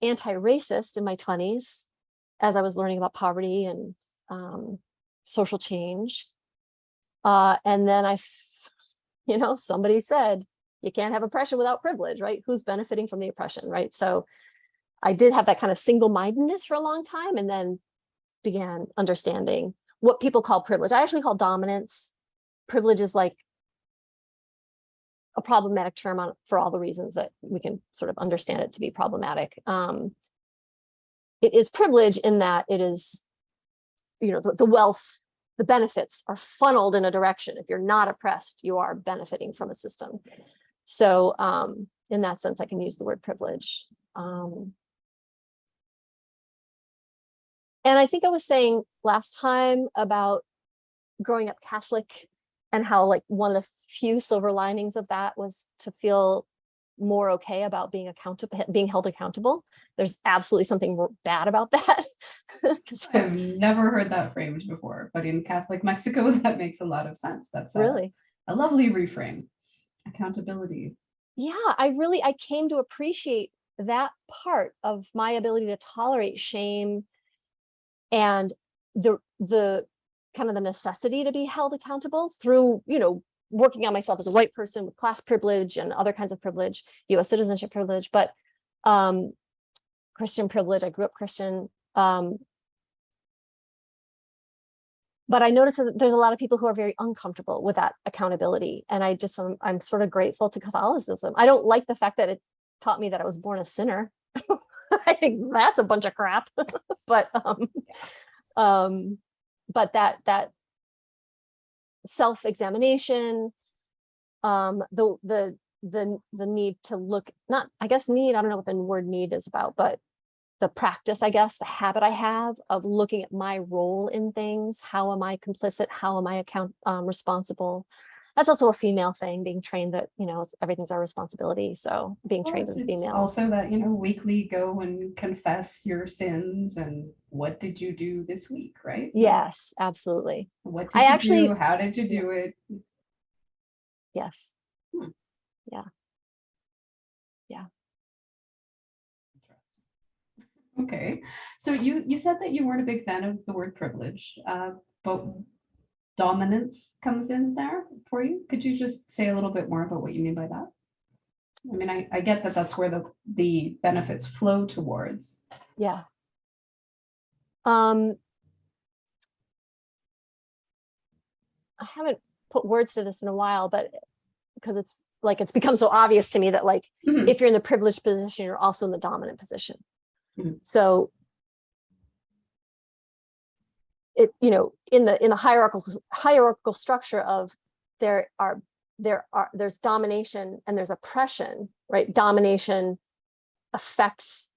anti-racist in my 20s as I was learning about poverty and social change. And then somebody said, you can't have oppression without privilege, right? Who's benefiting from the oppression, right? So I did have that kind of single-mindedness for a long time, and then began understanding what people call privilege. I actually call dominance. Privilege is like a problematic term for all the reasons that we can sort of understand it to be problematic. It is privilege in that it is, the wealth, the benefits are funneled in a direction. If you're not oppressed, you are benefiting from a system. So in that sense, I can use the word privilege. And I think I was saying last time about growing up Catholic and how like one of the few silver linings of that was to feel more okay about being held accountable. There's absolutely something bad about that. I've never heard that framed before, but in Catholic Mexico, that makes a lot of sense. That's really a lovely reframe. Accountability. Yeah, I came to appreciate that part of my ability to tolerate shame and the kind of the necessity to be held accountable through, working on myself as a white person with class privilege and other kinds of privilege, US citizenship privilege, but Christian privilege. I grew up Christian. But I noticed that there's a lot of people who are very uncomfortable with that accountability. And I'm sort of grateful to Catholicism. I don't like the fact that it taught me that I was born a sinner. I think that's a bunch of crap. But that self-examination, the need to look, not, I guess need, I don't know what the word need is about, but the practice, I guess, the habit I have of looking at my role in things. How am I complicit? How am I responsible? That's also a female thing, being trained that, everything's our responsibility. So being trained as a female. Also that, weekly go and confess your sins and what did you do this week, right? Yes, absolutely. What did you do? How did you do it? Yes. Yeah. Yeah. Okay. So you said that you weren't a big fan of the word privilege, but dominance comes in there for you. Could you just say a little bit more about what you mean by that? I mean, I get that that's where the benefits flow towards. Yeah. I haven't put words to this in a while, but because it's become so obvious to me that if you're in the privileged position, you're also in the dominant position. Mm-hmm. So it, in the hierarchical structure of there's domination and there's oppression, right? Domination affects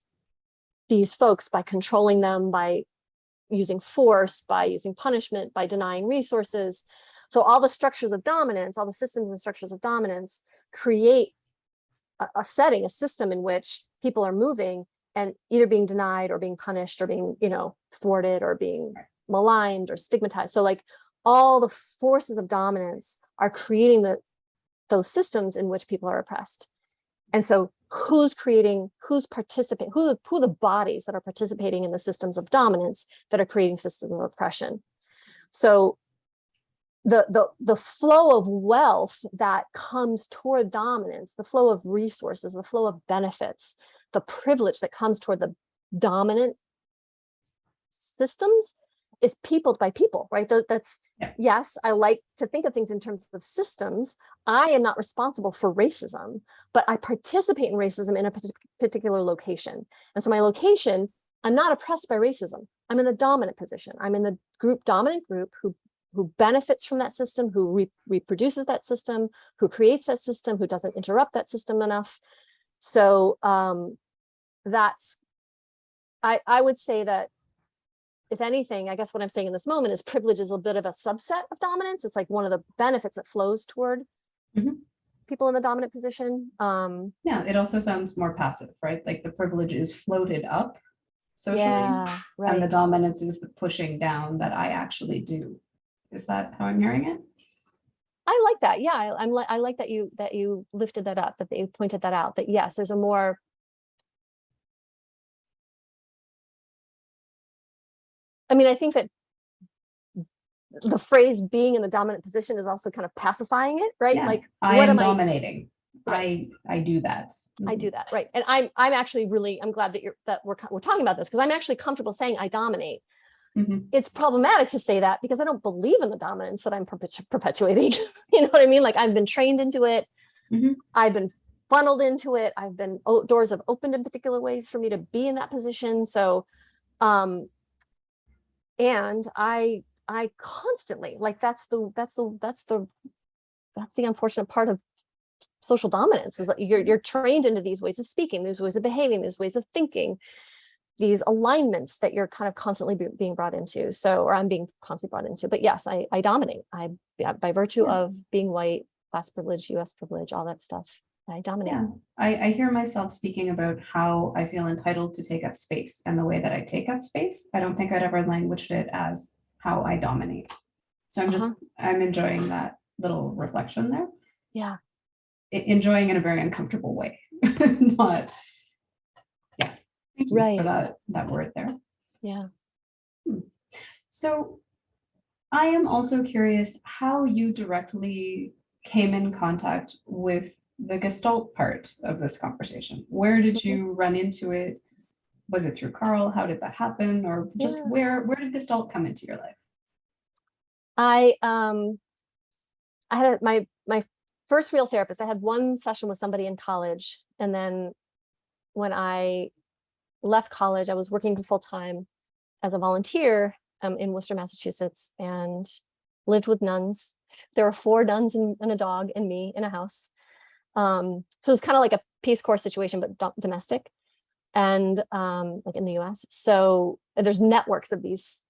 these folks by controlling them, by using force, by using punishment, by denying resources. So all the structures of dominance, all the systems and structures of dominance create a system in which people are moving and either being denied or being punished or being, thwarted or being maligned or stigmatized. So all the forces of dominance are creating those systems in which people are oppressed. And so who's participating, who are the bodies that are participating in the systems of dominance that are creating systems of oppression? So the flow of wealth that comes toward dominance, the flow of resources, the flow of benefits, the privilege that comes toward the dominant systems is peopled by people, right? That's, Yeah. yes, I like to think of things in terms of systems. I am not responsible for racism, but I participate in racism in a particular location. And so my location, I'm not oppressed by racism. I'm in the dominant position. I'm in the dominant group who benefits from that system, who reproduces that system, who creates that system, who doesn't interrupt that system enough. So that's, I would say that, if anything, I guess what I'm saying in this moment is privilege is a bit of a subset of dominance. It's like one of the benefits that flows toward people in the dominant position. Yeah, it also sounds more passive, right? Like the privilege is floated up socially, Yeah, and the right. dominance is the pushing down that I actually do. Is that how I'm hearing it? I like that. Yeah, I like that you lifted that up, that you pointed that out. That yes, there's a more. I mean, I think that the phrase being in the dominant position is also kind of pacifying it, right? Yeah, Like, I what am am I? dominating. Right. I do that. I do that, right? And I'm actually really, I'm glad that we're talking about this, because I'm actually comfortable saying I dominate. Mhm. It's problematic to say that because I don't believe in the dominance that I'm perpetuating. You know what I mean? Like, I've been trained into it. Mhm. I've been funneled into it. I've been, doors have opened in particular ways for me to be in that position. So, and I constantly, like, that's the unfortunate part of social dominance, is that you're trained into these ways of speaking, these ways of behaving, these ways of thinking, these alignments that you're kind of constantly being brought into. So, or I'm being constantly brought into. But yes, I dominate. By virtue of being white, class privilege, US privilege, all that stuff, I dominate. Yeah, I hear myself speaking about how I feel entitled to take up space and the way that I take up space. I don't think I'd ever languaged it as how I dominate. So I'm enjoying that little reflection there. Yeah. Enjoying in a very uncomfortable way. Not, yeah. Thank you Right. for that word there. Yeah. So I am also curious how you directly came in contact with the Gestalt part of this conversation. Where did you run into it? Was it through Carl? How did that happen? Or just where did Gestalt come into your life? I had my first real therapist. I had one session with somebody in college, and then when I left college, I was working full time as a volunteer in Worcester, Massachusetts, and lived with nuns. There were 4 nuns and a dog and me in a house. So it's kind of like a Peace Corps situation, but domestic, and like in the US. So there's networks of these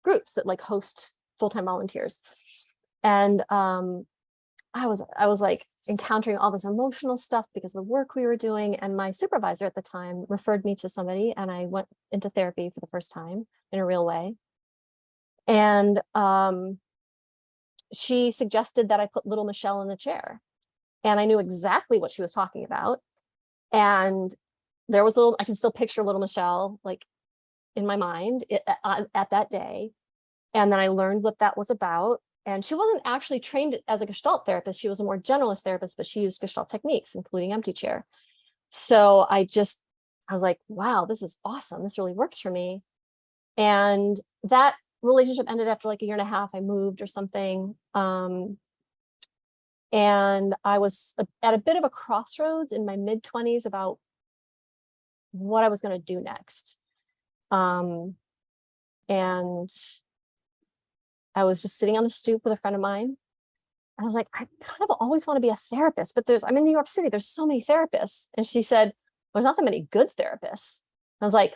groups that like host full-time volunteers. And I was like encountering all this emotional stuff because of the work we were doing. And my supervisor at the time referred me to somebody, and I went into therapy for the first time in a real way. And she suggested that I put little Michelle in the chair. And I knew exactly what she was talking about. And there was I can still picture little Michelle like in my mind at that day. And then I learned what that was about. And she wasn't actually trained as a Gestalt therapist. She was a more generalist therapist, but she used Gestalt techniques, including empty chair. So I was like, wow, this is awesome. This really works for me. And that relationship ended after like a year and a half. I moved or something. And I was at a bit of a crossroads in my mid-20s about what I was going to do next. And I was just sitting on the stoop with a friend of mine. I was like, I kind of always want to be a therapist, but I'm in New York City. There's so many therapists. And she said, there's not that many good therapists. I was like,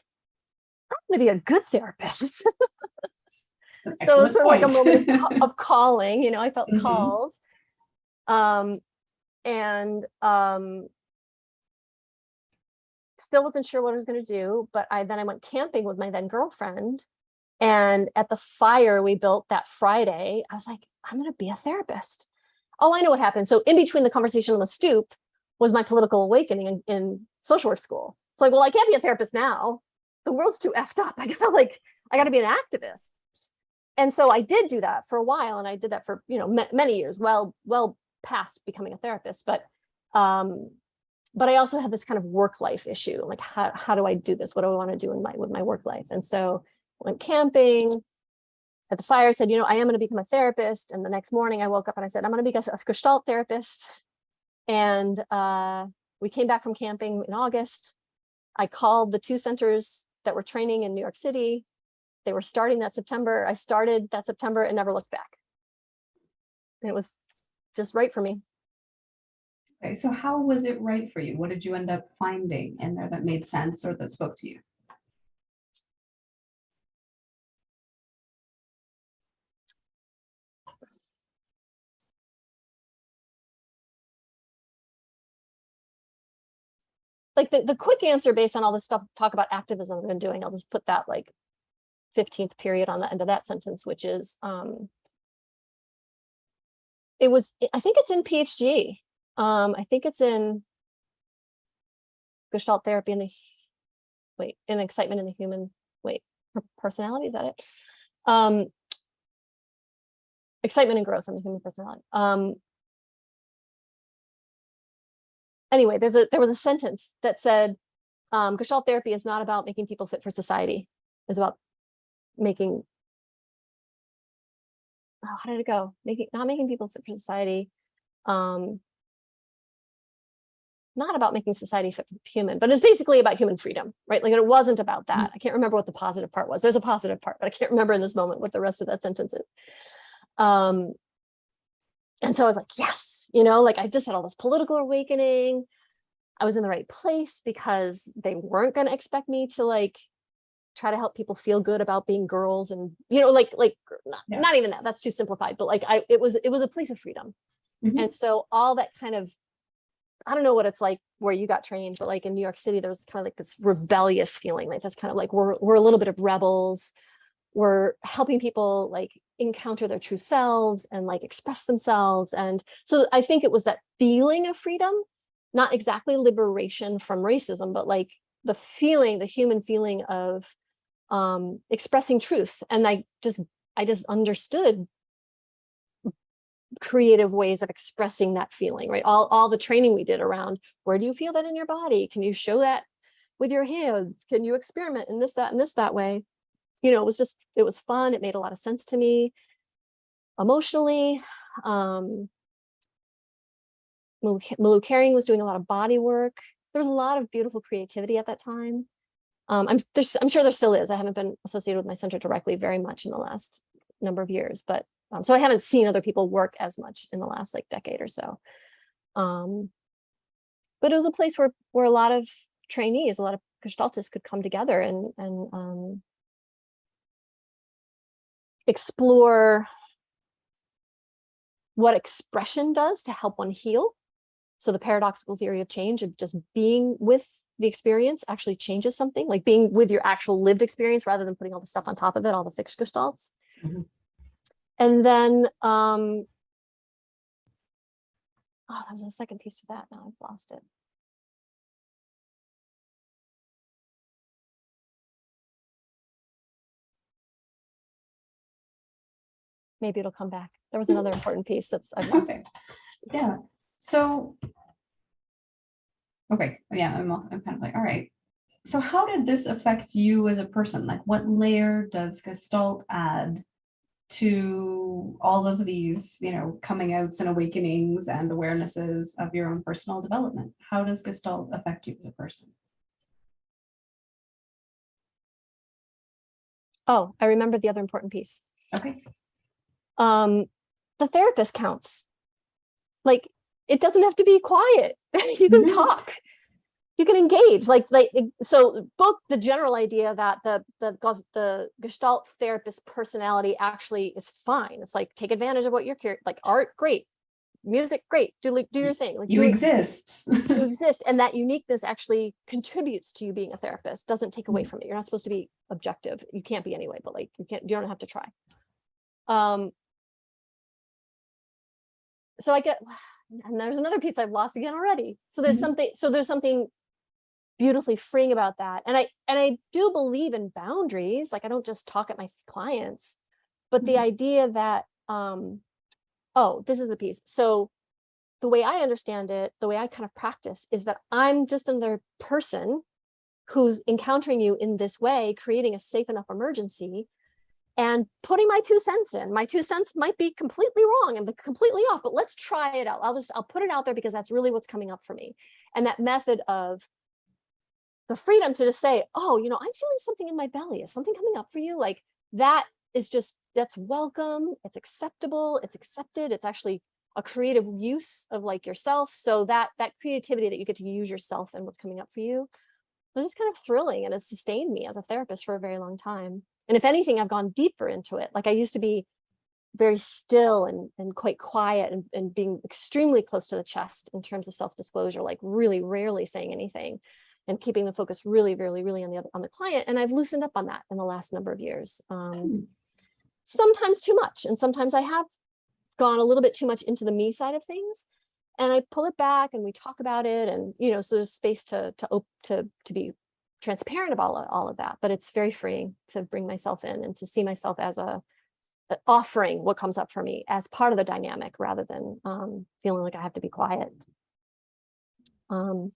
I'm going to be a good therapist. So it was sort of like a moment of calling, I felt called. And still wasn't sure what I was going to do, but then I went camping with my then girlfriend. And at the fire we built that Friday, I was like, I'm going to be a therapist. Oh, I know what happened. So in between the conversation on the stoop was my political awakening in social work school. It's like, well, I can't be a therapist now. The world's too effed up. I gotta be an activist. And so I did do that for a while. And I did that for, many years, well past becoming a therapist. But I also had this kind of work life issue. Like, how do I do this? What do I want to do with my work life? And so went camping, at the fire said, I am going to become a therapist. And the next morning I woke up and I said, I'm going to be a Gestalt therapist. And we came back from camping in August. I called the 2 centers that were training in New York City. They were starting that September. I started that September and never looked back. And it was just right for me. Okay, so how was it right for you? What did you end up finding in there that made sense or that spoke to you? Like the quick answer based on all this stuff, talk about activism I've been doing, I'll just put that like 15th period on the end of that sentence, which is, I think it's in PhD. I think it's in Gestalt therapy in excitement in the human, personality, is that it? Excitement and growth in the human personality. Anyway, there was a sentence that said, Gestalt therapy is not about making people fit for society. It's about making, how did it go? Not making people fit for society. Not about making society fit for human, but it's basically about human freedom, right? Like it wasn't about that. I can't remember what the positive part was. There's a positive part, but I can't remember in this moment what the rest of that sentence is. And so I was like, yes, like I just had all this political awakening. I was in the right place because they weren't going to expect me to like try to help people feel good about being girls and, not even that, that's too simplified, but like it was a place of freedom. Mhm. And so all that kind of, I don't know what it's like where you got trained, but like in New York City, there was kind of like this rebellious feeling, like that's kind of like we're a little bit of rebels. We're helping people like encounter their true selves and like express themselves. And so I think it was that feeling of freedom, not exactly liberation from racism, but like the human feeling of expressing truth. And I just understood creative ways of expressing that feeling, right? All the training we did around, where do you feel that in your body? Can you show that with your hands? Can you experiment in this, that, and this, that way? It was fun. It made a lot of sense to me emotionally. Malou Caring was doing a lot of body work. There was a lot of beautiful creativity at that time. I'm sure there still is. I haven't been associated with my center directly very much in the last number of years, but so I haven't seen other people work as much in the last like decade or so. But it was a place where a lot of trainees, a lot of Gestaltists could come together and explore what expression does to help one heal. So the paradoxical theory of change, of just being with the experience, actually changes something, like being with your actual lived experience rather than putting all the stuff on top of it, all the fixed gestalts. Mhm. And then, there was a second piece to that. Now I've lost it. Maybe it'll come back. There was another important piece I've lost. Okay. Yeah. So, okay. Yeah, I'm kind of like, all right. So how did this affect you as a person? Like what layer does Gestalt add to all of these, coming outs and awakenings and awarenesses of your own personal development? How does Gestalt affect you as a person? Oh, I remembered the other important piece. Okay. The therapist counts. Like, it doesn't have to be quiet. You can talk. You can engage. So both the general idea that the Gestalt therapist personality actually is fine. It's like, take advantage of what you're like. Art, great. Music, great. Do your thing. Like, You exist. You exist, and that uniqueness actually contributes to you being a therapist. Doesn't take away from it. You're not supposed to be objective. You can't be anyway, but like you don't have to try. So I get, and there's another piece I've lost again already. So there's something beautifully freeing about that. And I do believe in boundaries. Like I don't just talk at my clients, but the idea that, this is the piece. So the way I understand it, the way I kind of practice is that I'm just another person who's encountering you in this way, creating a safe enough emergency. and putting my 2 cents in. My 2 cents might be completely wrong and completely off, but let's try it out. I'll put it out there because that's really what's coming up for me. And that method of the freedom to just say, oh, I'm feeling something in my belly. Is something coming up for you? Like that is just, that's welcome. It's acceptable. It's accepted. It's actually a creative use of like yourself. So that creativity that you get to use yourself and what's coming up for you was just kind of thrilling, and has sustained me as a therapist for a very long time. And if anything, I've gone deeper into it. Like I used to be very still and quite quiet and being extremely close to the chest in terms of self-disclosure, like really rarely saying anything and keeping the focus really, really, really on the client. And I've loosened up on that in the last number of years. Sometimes too much. And sometimes I have gone a little bit too much into the me side of things, and I pull it back and we talk about it. And, so there's space to be transparent about all of that, but it's very freeing to bring myself in and to see myself as offering what comes up for me as part of the dynamic, rather than feeling like I have to be quiet. I'm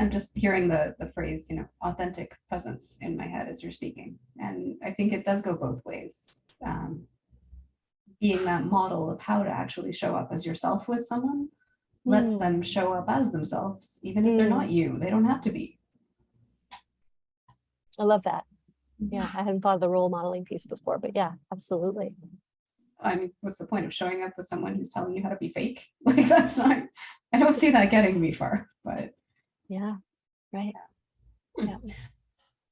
just hearing the phrase, authentic presence in my head as you're speaking. And I think it does go both ways. Being that model of how to actually show up as yourself with someone lets them show up as themselves, even if they're not you. They don't have to be. I love that. Yeah, I hadn't thought of the role modeling piece before, but yeah, absolutely. I mean, what's the point of showing up with someone who's telling you how to be fake? Like that's not, I don't see that getting me far, but. Yeah, right. Yeah.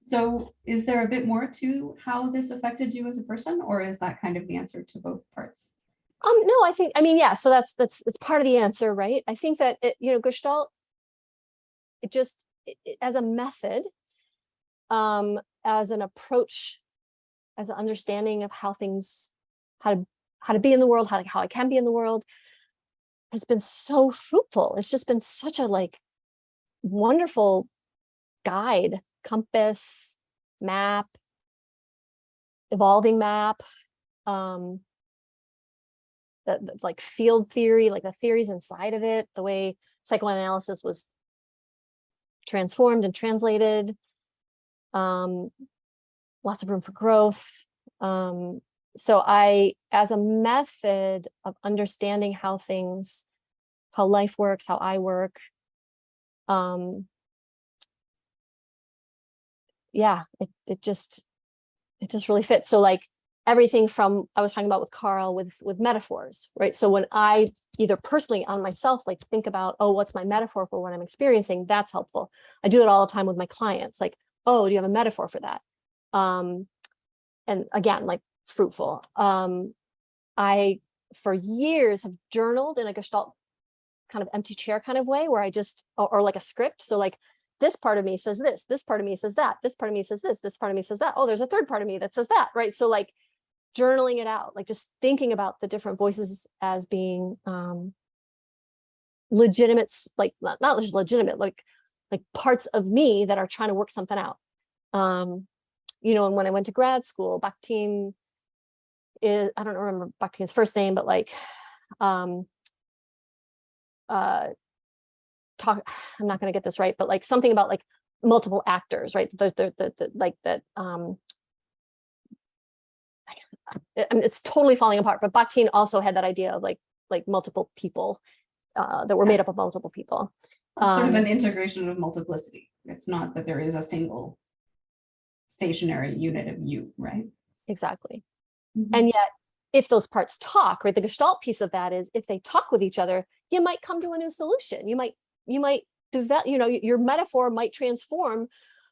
So is there a bit more to how this affected you as a person, or is that kind of the answer to both parts? No, yeah, so that's it's part of the answer, right? I think that Gestalt, as a method, as an approach, as an understanding of how to be in the world, how I can be in the world, has been so fruitful. It's just been such a wonderful guide, compass, map, evolving map, like field theory, like the theories inside of it, the way psychoanalysis was transformed and translated, lots of room for growth. So as a method of understanding how life works, how I work, it just really fits. So like everything from, I was talking about with Carl with metaphors, right? So when I either personally on myself, like think about, oh, what's my metaphor for what I'm experiencing? That's helpful. I do it all the time with my clients. Like, oh, do you have a metaphor for that? And again, like fruitful. I, for years, have journaled in a Gestalt kind of empty chair kind of way, where I just, or like a script. So like, this part of me says this part of me says that, this part of me says this part of me says that. Oh, there's a third part of me that says that, right? So like journaling it out, like just thinking about the different voices as being legitimate, like not just legitimate, like parts of me that are trying to work something out. And when I went to grad school, Bakhtin is, I don't remember Bakhtin's first name, but like I'm not going to get this right, but like something about like multiple actors, right? Like that. It's totally falling apart. But Bakhtin also had that idea of like multiple people that were made up of multiple people. It's sort of an integration of multiplicity. It's not that there is a single stationary unit of you, right? Exactly. And yet, if those parts talk, right, the Gestalt piece of that is if they talk with each other, you might come to a new solution. You might develop, your metaphor might transform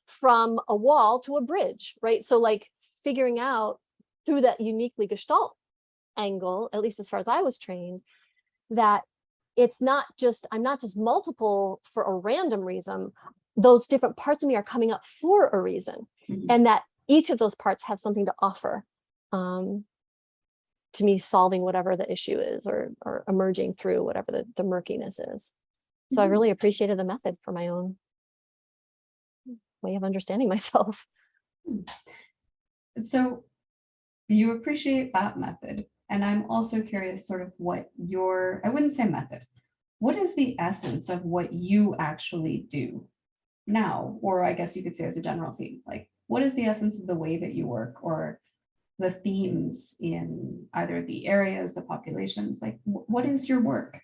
from a wall to a bridge, right? So like figuring out through that uniquely Gestalt angle, at least as far as I was trained, that I'm not just multiple for a random reason. Those different parts of me are coming up for a reason, and that each of those parts have something to offer to me solving whatever the issue is, or emerging through whatever the murkiness is. So I really appreciated the method for my own way of understanding myself. So you appreciate that method. And I'm also curious sort of what I wouldn't say method. What is the essence of what you actually do now? Or I guess you could say as a general theme, like what is the essence of the way that you work, or the themes in either the areas, the populations? Like, what is your work?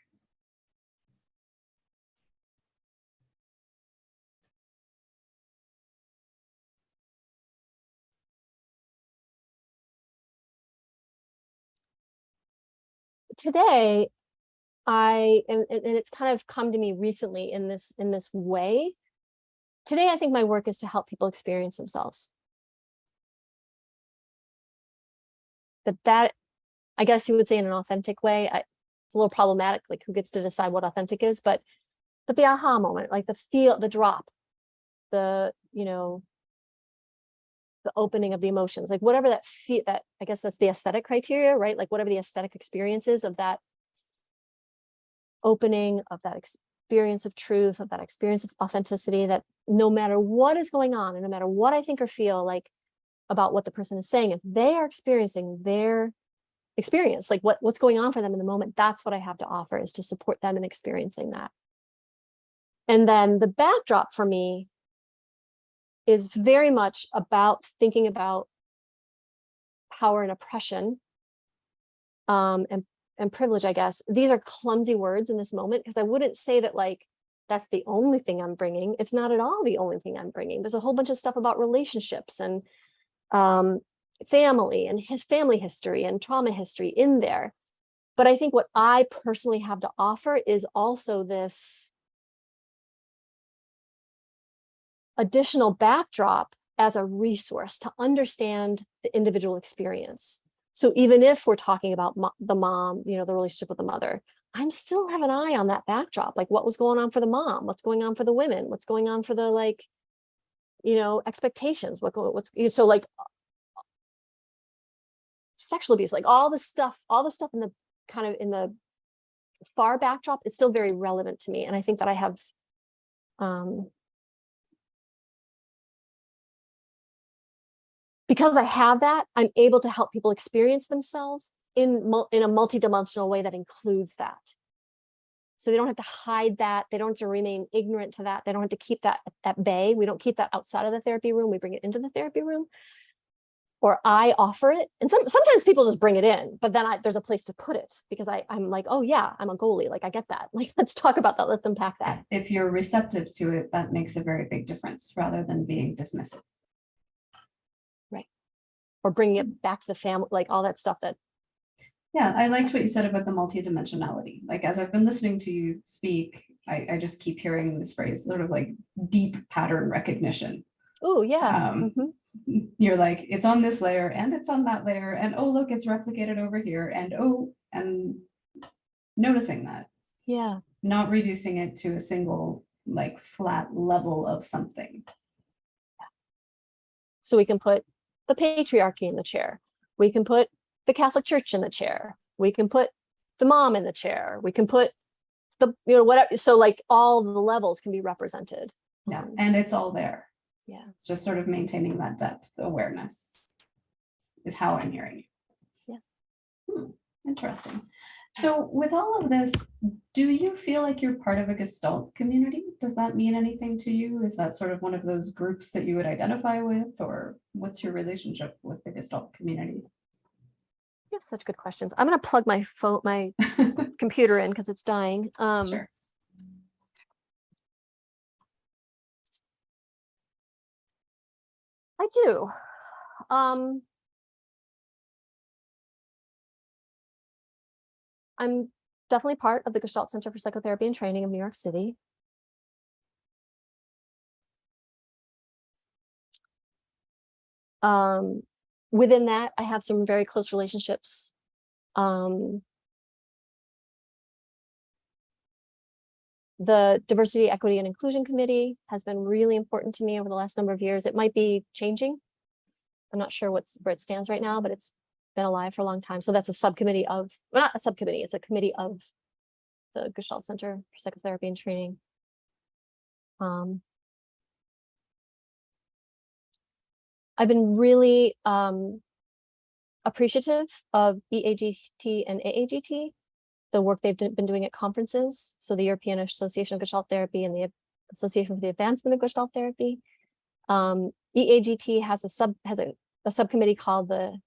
Today, and it's kind of come to me recently in this way. Today, I think my work is to help people experience themselves. That I guess you would say in an authentic way. It's a little problematic, like who gets to decide what authentic is, but the aha moment, like the drop, the, you know, the opening of the emotions, like whatever that I guess that's the aesthetic criteria, right? Like whatever the aesthetic experience is of that opening, of that experience of truth, of that experience of authenticity, that no matter what is going on and no matter what I think or feel like about what the person is saying, if they are experiencing their experience, like what's going on for them in the moment, that's what I have to offer, is to support them in experiencing that. And then the backdrop for me is very much about thinking about power and oppression, and privilege, I guess. These are clumsy words in this moment, because I wouldn't say that like that's the only thing I'm bringing. It's not at all the only thing I'm bringing. There's a whole bunch of stuff about relationships and family and his family history and trauma history in there. But I think what I personally have to offer is also this additional backdrop as a resource to understand the individual experience. So even if we're talking about the mom, you know, the relationship with the mother, I'm still have an eye on that backdrop, like what was going on for the mom, what's going on for the women, what's going on for the, like, you know, expectations, what's so like sexual abuse, like all the stuff in the kind of in the far backdrop is still very relevant to me. And I think that I have because I have that, I'm able to help people experience themselves in a multidimensional way that includes that. So they don't have to hide that. They don't have to remain ignorant to that. They don't have to keep that at bay. We don't keep that outside of the therapy room. We bring it into the therapy room, or I offer it. And sometimes people just bring it in, but then there's a place to put it, because I'm like, oh yeah, I'm a goalie. Like I get that. Like, let's talk about that. Let's unpack that. If you're receptive to it, that makes a very big difference, rather than being dismissive. Or bringing it back to the family, like all that stuff that. Yeah, I liked what you said about the multidimensionality. Like, as I've been listening to you speak, I just keep hearing this phrase, sort of like deep pattern recognition. Oh yeah. You're like, it's on this layer and it's on that layer, and oh look, it's replicated over here, and noticing that. Yeah. Not reducing it to a single like flat level of something. So we can put the patriarchy in the chair. We can put the Catholic Church in the chair. We can put the mom in the chair. We can put the, you know, whatever. So like all the levels can be represented. Yeah, and it's all there. Yeah. It's just sort of maintaining that depth awareness is how I'm hearing it. Yeah. Interesting. So with all of this, do you feel like you're part of a Gestalt community? Does that mean anything to you? Is that sort of one of those groups that you would identify with, or what's your relationship with the Gestalt community? You have such good questions. I'm going to plug my phone, my computer in, because it's dying. Sure. I do. I'm definitely part of the Gestalt Center for Psychotherapy and Training of New York City. Within that, I have some very close relationships. The Diversity, Equity, and Inclusion Committee has been really important to me over the last number of years. It might be changing. I'm not sure where it stands right now, but it's been alive for a long time. So that's a subcommittee of, well, not a subcommittee, it's a committee of the Gestalt Center for Psychotherapy and Training. I've been really appreciative of EAGT and AAGT, the work they've been doing at conferences. So the European Association of Gestalt Therapy and the Association for the Advancement of Gestalt Therapy. EAGT has a subcommittee called the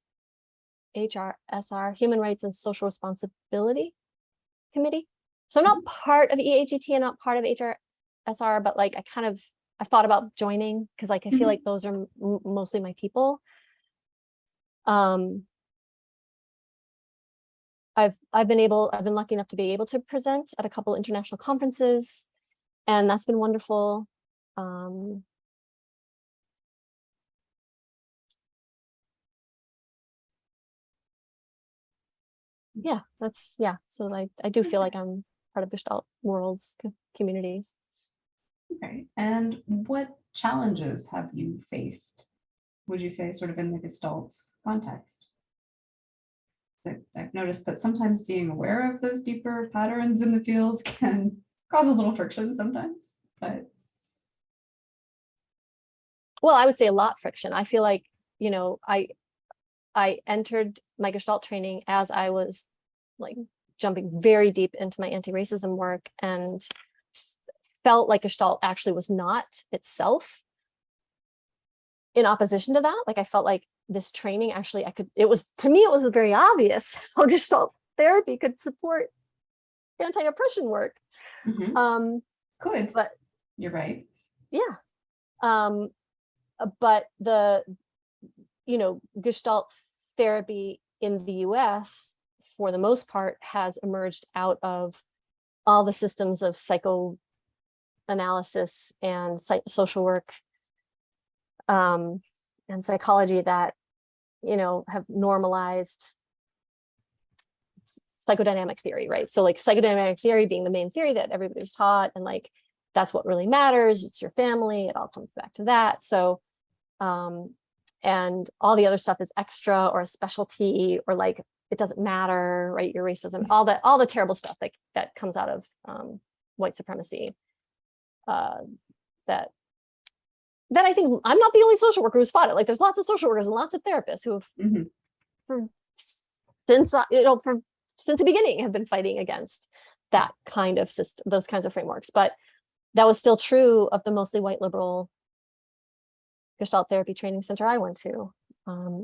HRSR, Human Rights and Social Responsibility Committee. So I'm not part of EAGT and not part of HRSR, but like I thought about joining because like I feel like those are mostly my people. I've been lucky enough to be able to present at a couple international conferences, and that's been wonderful. So I do feel like I'm part of Gestalt worlds communities. Okay, and what challenges have you faced, would you say, sort of in the Gestalt context? I've noticed that sometimes being aware of those deeper patterns in the field can cause a little friction sometimes, but. Well, I would say a lot friction. I feel like, I entered my Gestalt training as I was like jumping very deep into my anti-racism work and felt like Gestalt actually was not itself in opposition to that. Like I felt like this training actually, to me, it was very obvious how Gestalt therapy could support anti-oppression work. Could, but you're right. Yeah. But Gestalt therapy in the US, for the most part, has emerged out of all the systems of psychoanalysis and social work and psychology that, have normalized psychodynamic theory, right? So like psychodynamic theory being the main theory that everybody's taught, and like, that's what really matters. It's your family. It all comes back to that. So, and all the other stuff is extra or a specialty, or like, it doesn't matter, right? Your racism, all the terrible stuff that comes out of white supremacy. That I think I'm not the only social worker who's fought it. Like, there's lots of social workers and lots of therapists who have, since the beginning, have been fighting against that kind of system, those kinds of frameworks. But that was still true of the mostly white liberal Gestalt therapy training center I went to.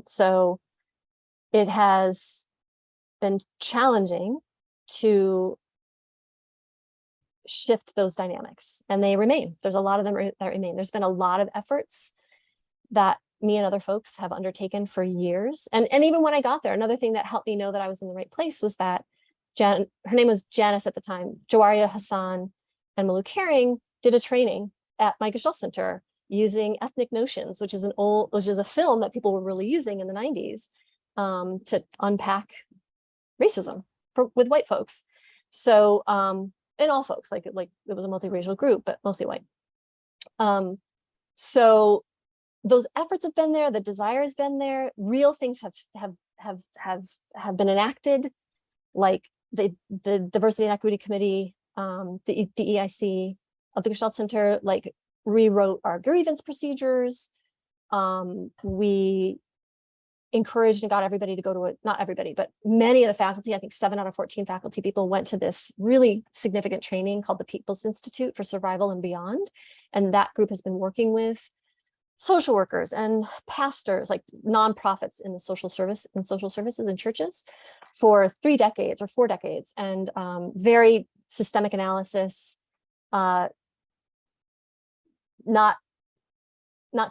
So it has been challenging to shift those dynamics, and they remain. There's a lot of them that remain. There's been a lot of efforts that me and other folks have undertaken for years. And even when I got there, another thing that helped me know that I was in the right place was that her name was Janice at the time, Jawaria Hassan and Maluk Herring did a training at my Gestalt Center using ethnic notions, which is a film that people were really using in the 90s to unpack racism with white folks. So, and all folks, like it was a multiracial group, but mostly white. So those efforts have been there, the desire has been there, real things have been enacted, like the Diversity and Equity Committee, the EIC of the Gestalt Center, like rewrote our grievance procedures. We encouraged and got everybody to go to it, not everybody, but many of the faculty, I think 7 out of 14 faculty people went to this really significant training called the People's Institute for Survival and Beyond. And that group has been working with social workers and pastors, like nonprofits in the social services and churches for 3 decades or 4 decades, and very systemic analysis, not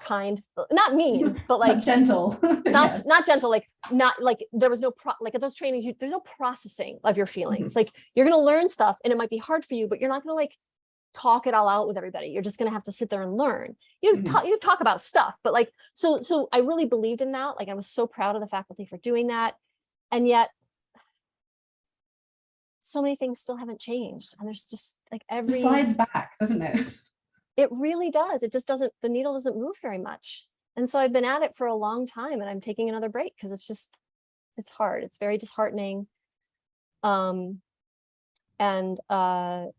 kind, not mean, but like not gentle, not gentle, like not like there was no like at those trainings, there's no processing of your feelings. Like, you're going to learn stuff and it might be hard for you, but you're not going to like talk it all out with everybody. You're just going to have to sit there and learn. You talk about stuff, but like, so I really believed in that. Like, I was so proud of the faculty for doing that. And yet so many things still haven't changed. And there's just like it slides back, doesn't it? It really does. It just doesn't, the needle doesn't move very much. And so I've been at it for a long time, and I'm taking another break because it's hard. It's very disheartening. I'm a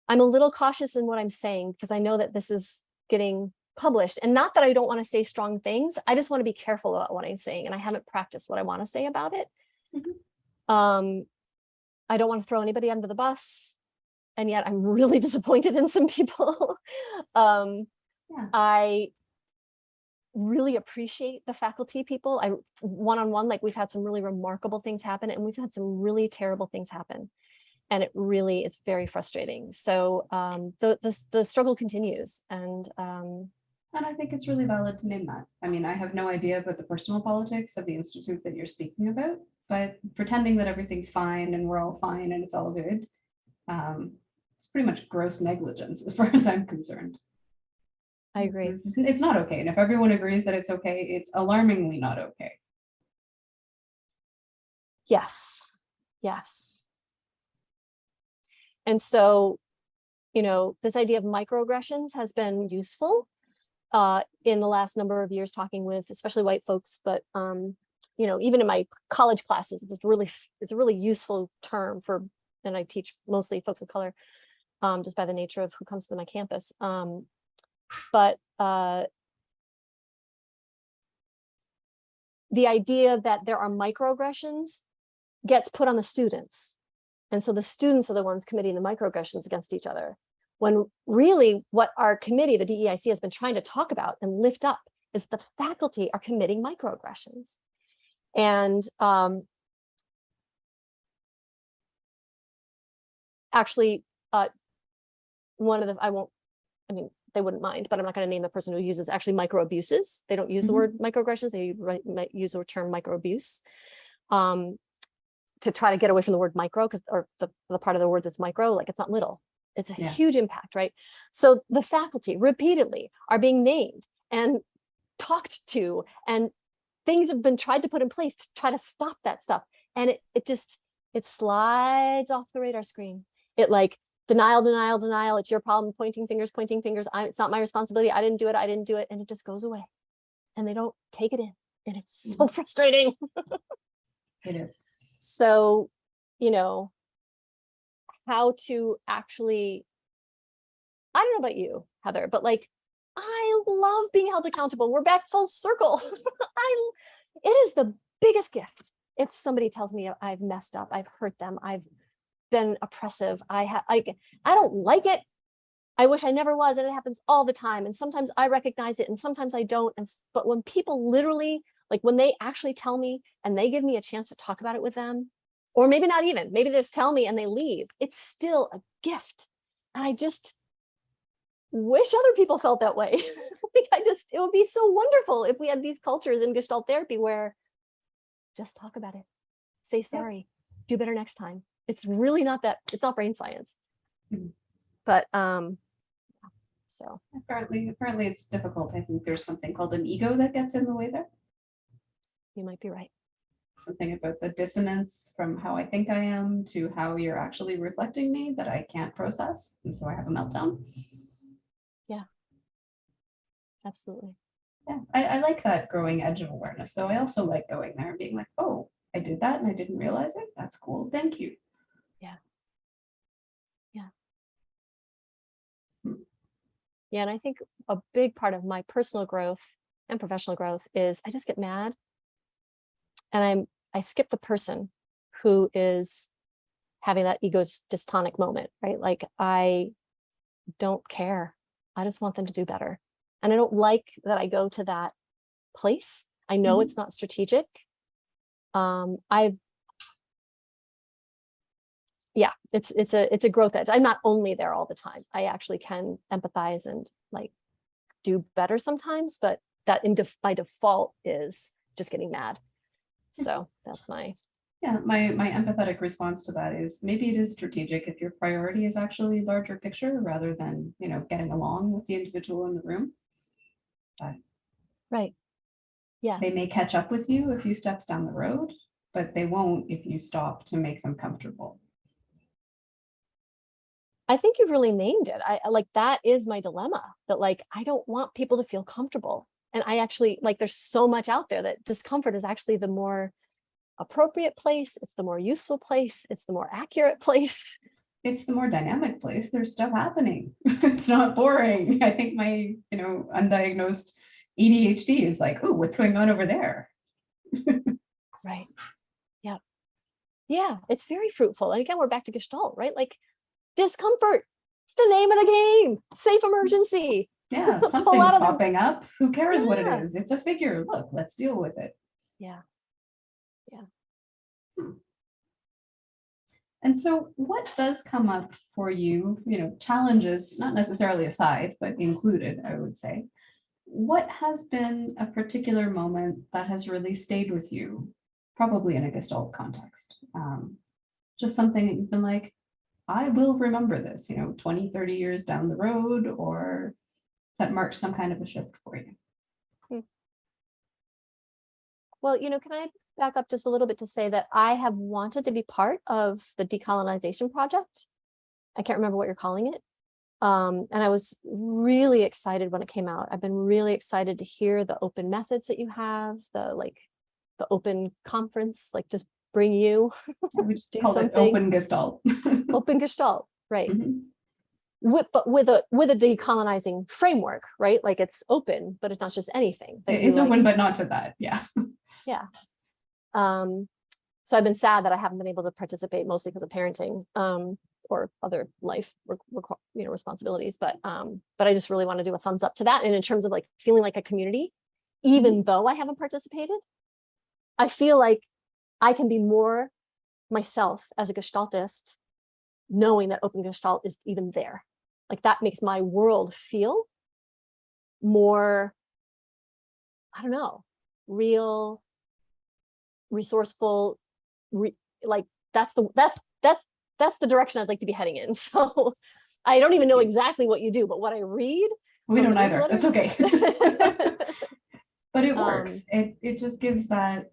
little cautious in what I'm saying because I know that this is getting published, and not that I don't want to say strong things. I just want to be careful about what I'm saying, and I haven't practiced what I want to say about it. I don't want to throw anybody under the bus. And yet I'm really disappointed in some people. really appreciate the faculty people. I one-on-one, like we've had some really remarkable things happen and we've had some really terrible things happen. And it's very frustrating. So the struggle continues. And I think it's really valid to name that. I mean, I have no idea about the personal politics of the institute that you're speaking about, but pretending that everything's fine and we're all fine and it's all good, it's pretty much gross negligence as far as I'm concerned. I agree. It's not okay. And if everyone agrees that it's okay, it's alarmingly not okay. Yes. Yes. And so, this idea of microaggressions has been useful in the last number of years, talking with especially white folks, but even in my college classes, it's a really useful term for, and I teach mostly folks of color, just by the nature of who comes to my campus. But the idea that there are microaggressions gets put on the students. And so the students are the ones committing the microaggressions against each other. When really what our committee, the DEIC, has been trying to talk about and lift up is the faculty are committing microaggressions. And actually, one of the, they wouldn't mind, but I'm not going to name the person who uses actually micro abuses. They don't use the word microaggressions. They use the term microabuse to try to get away from the word micro, or the part of the word that's micro, like it's not little. It's a huge impact, right? So the faculty repeatedly are being named and talked to, and things have been tried to put in place to try to stop that stuff. And it slides off the radar screen. It like denial, denial, denial. It's your problem. Pointing fingers. It's not my responsibility. I didn't do it. And it just goes away. And they don't take it in. And it's so frustrating. It is. So, how to actually, I don't know about you, Heather, but like, I love being held accountable. We're back full circle. It is the biggest gift. If somebody tells me I've messed up, I've hurt them, I've been oppressive, I don't like it. I wish I never was. And it happens all the time. And sometimes I recognize it and sometimes I don't. But when people literally, like when they actually tell me and they give me a chance to talk about it with them, or maybe not even, maybe they just tell me and they leave, it's still a gift. And I just wish other people felt that way. It would be so wonderful if we had these cultures in Gestalt therapy where just talk about it, say sorry, do better next time. It's really not that, it's not brain science. But so apparently it's difficult. I think there's something called an ego that gets in the way there. You might be right. Something about the dissonance from how I think I am to how you're actually reflecting me that I can't process. And so I have a meltdown. Yeah, absolutely. Yeah, I like that growing edge of awareness. So I also like going there and being like, oh, I did that and I didn't realize it. That's cool. Thank you. Yeah. Yeah. Yeah. And I think a big part of my personal growth and professional growth is I just get mad and I skip the person who is having that ego dystonic moment, right? Like I don't care. I just want them to do better. And I don't like that I go to that place. I know it's not strategic. It's a growth edge. I'm not only there all the time. I actually can empathize and like do better sometimes, but that by default is just getting mad. So that's my empathetic response to that is maybe it is strategic if your priority is actually larger picture rather than getting along with the individual in the room. Right. Yes. They may catch up with you a few steps down the road, but they won't if you stop to make them comfortable. I think you've really named it. I like that is my dilemma, that like I don't want people to feel comfortable. And I actually like there's so much out there that discomfort is actually the more appropriate place. It's the more useful place. It's the more accurate place. It's the more dynamic place. There's stuff happening. It's not boring. I think my, undiagnosed ADHD is like, oh, what's going on over there? Right. Yeah. Yeah. It's very fruitful. And again, we're back to Gestalt, right? Like discomfort. It's the name of the game. Safe emergency. Yeah, Pull something's out of the, popping up. Who cares what it Yeah. is? It's a figure. Look, let's deal with it. yeah. And so what does come up for you, challenges, not necessarily aside, but included, I would say. What has been a particular moment that has really stayed with you, probably in a Gestalt context? Just something that you've been like, I will remember this, 20, 30 years down the road, or that marked some kind of a shift for you. Well, can I back up just a little bit to say that I have wanted to be part of the decolonization project. I can't remember what you're calling it. And I was really excited when it came out. I've been really excited to hear the open methods that you have, the open conference, like just bring you. We just Do called it something. open Gestalt. Open Gestalt, right. Mhm. But with a decolonizing framework, right? Like it's open, but it's not just anything. that you It's like, open, but not to that. Yeah. yeah. So I've been sad that I haven't been able to participate, mostly because of parenting, or other life responsibilities. But I just really want to do a thumbs up to that. And in terms of like feeling like a community, even though I haven't participated, I feel like I can be more myself as a Gestaltist, knowing that open Gestalt is even there. Like that makes my world feel more, I don't know, real, resourceful, like that's the direction I'd like to be heading in. So I don't even know exactly what you do, but what I read. We from don't the either. That's okay. newsletters- But it works. It just gives that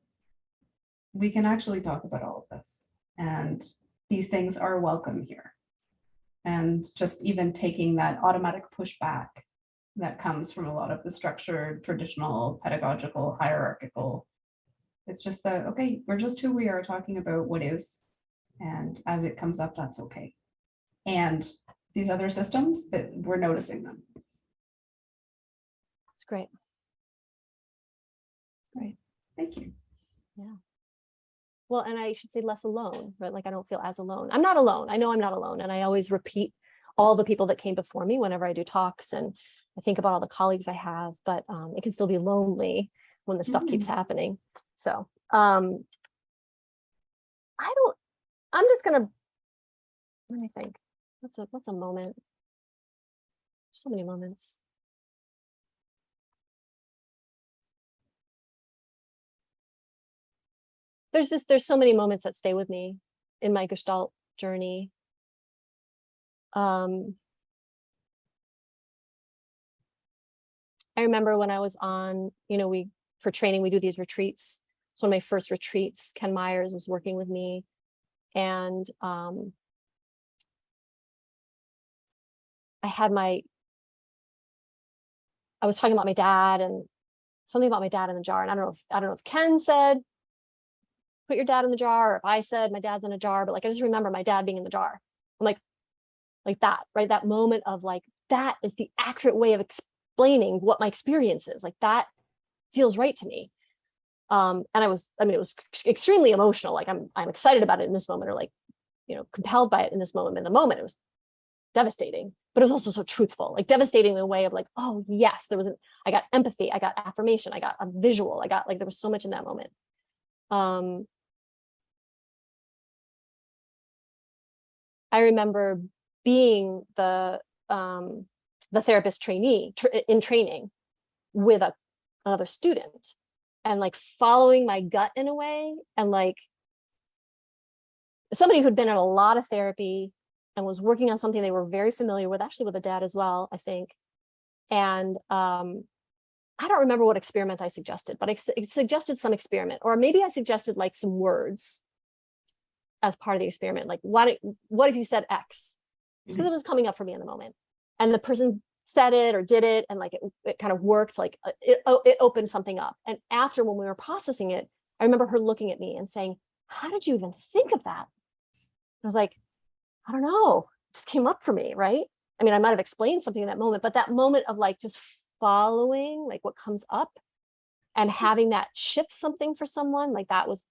we can actually talk about all of this, and these things are welcome here. And just even taking that automatic pushback that comes from a lot of the structured, traditional, pedagogical, hierarchical. It's just that, okay, we're just who we are, talking about what is, and as it comes up, that's okay. And these other systems, that we're noticing them. It's great. Great. Thank you. Yeah. Well, and I should say less alone, right? Like I don't feel as alone. I'm not alone. I know I'm not alone. And I always repeat all the people that came before me whenever I do talks, and I think about all the colleagues I have, but it can still be lonely when the stuff keeps happening. So I'm just gonna, let me think. What's a moment? So many moments. There's so many moments that stay with me in my Gestalt journey. I remember when I was on, for training, we do these retreats. So one of my first retreats, Ken Myers was working with me, and I was talking about my dad and something about my dad in the jar. And I don't know if Ken said, put your dad in the jar, or if I said my dad's in a jar, but like, I just remember my dad being in the jar. I'm like that, right? That moment of like, that is the accurate way of explaining what my experience is. Like that feels right to me. And it was extremely emotional. Like I'm excited about it in this moment, or like, compelled by it in this moment. In the moment, it was devastating, but it was also so truthful, like devastating in the way of like, oh yes, I got empathy, I got affirmation, I got a visual, I got like, there was so much in that moment. I remember being the therapist trainee in training with another student, and like following my gut in a way, and like somebody who'd been in a lot of therapy and was working on something they were very familiar with, actually with a dad as well, I think. And I don't remember what experiment I suggested, but I suggested some experiment, or maybe I suggested like some words as part of the experiment. Like, what if you said X? Because it was coming up for me in the moment. And the person said it or did it, and like it kind of worked, like it opened something up. And after, when we were processing it, I remember her looking at me and saying, how did you even think of that? I was like, I don't know, it just came up for me, right? I mean, I might have explained something in that moment, but that moment of like just following like what comes up and having that shift something for someone, like that was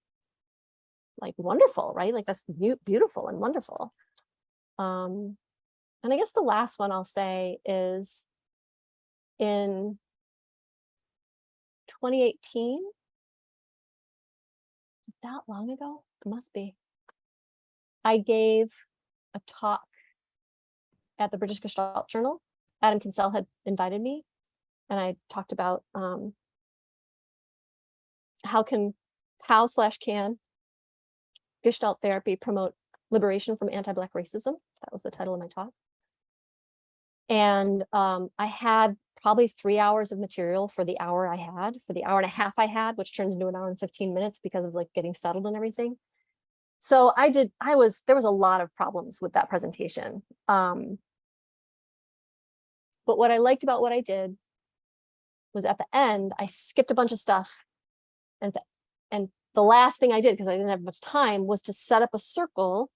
like wonderful, right? Like that's beautiful and wonderful. And I guess the last one I'll say is in 2018. That long ago? It must be. I gave a talk at the British Gestalt Journal. Adam Kinsella had invited me, and I talked about how can Gestalt therapy promote liberation from anti-Black racism. That was the title of my talk. And I had probably 3 hours of material for the hour I had, for the hour and a half I had, which turned into an hour and 15 minutes because of like getting settled and everything. So there was a lot of problems with that presentation. But what I liked about what I did was at the end, I skipped a bunch of stuff. And the last thing I did, because I didn't have much time, was to set up a circle.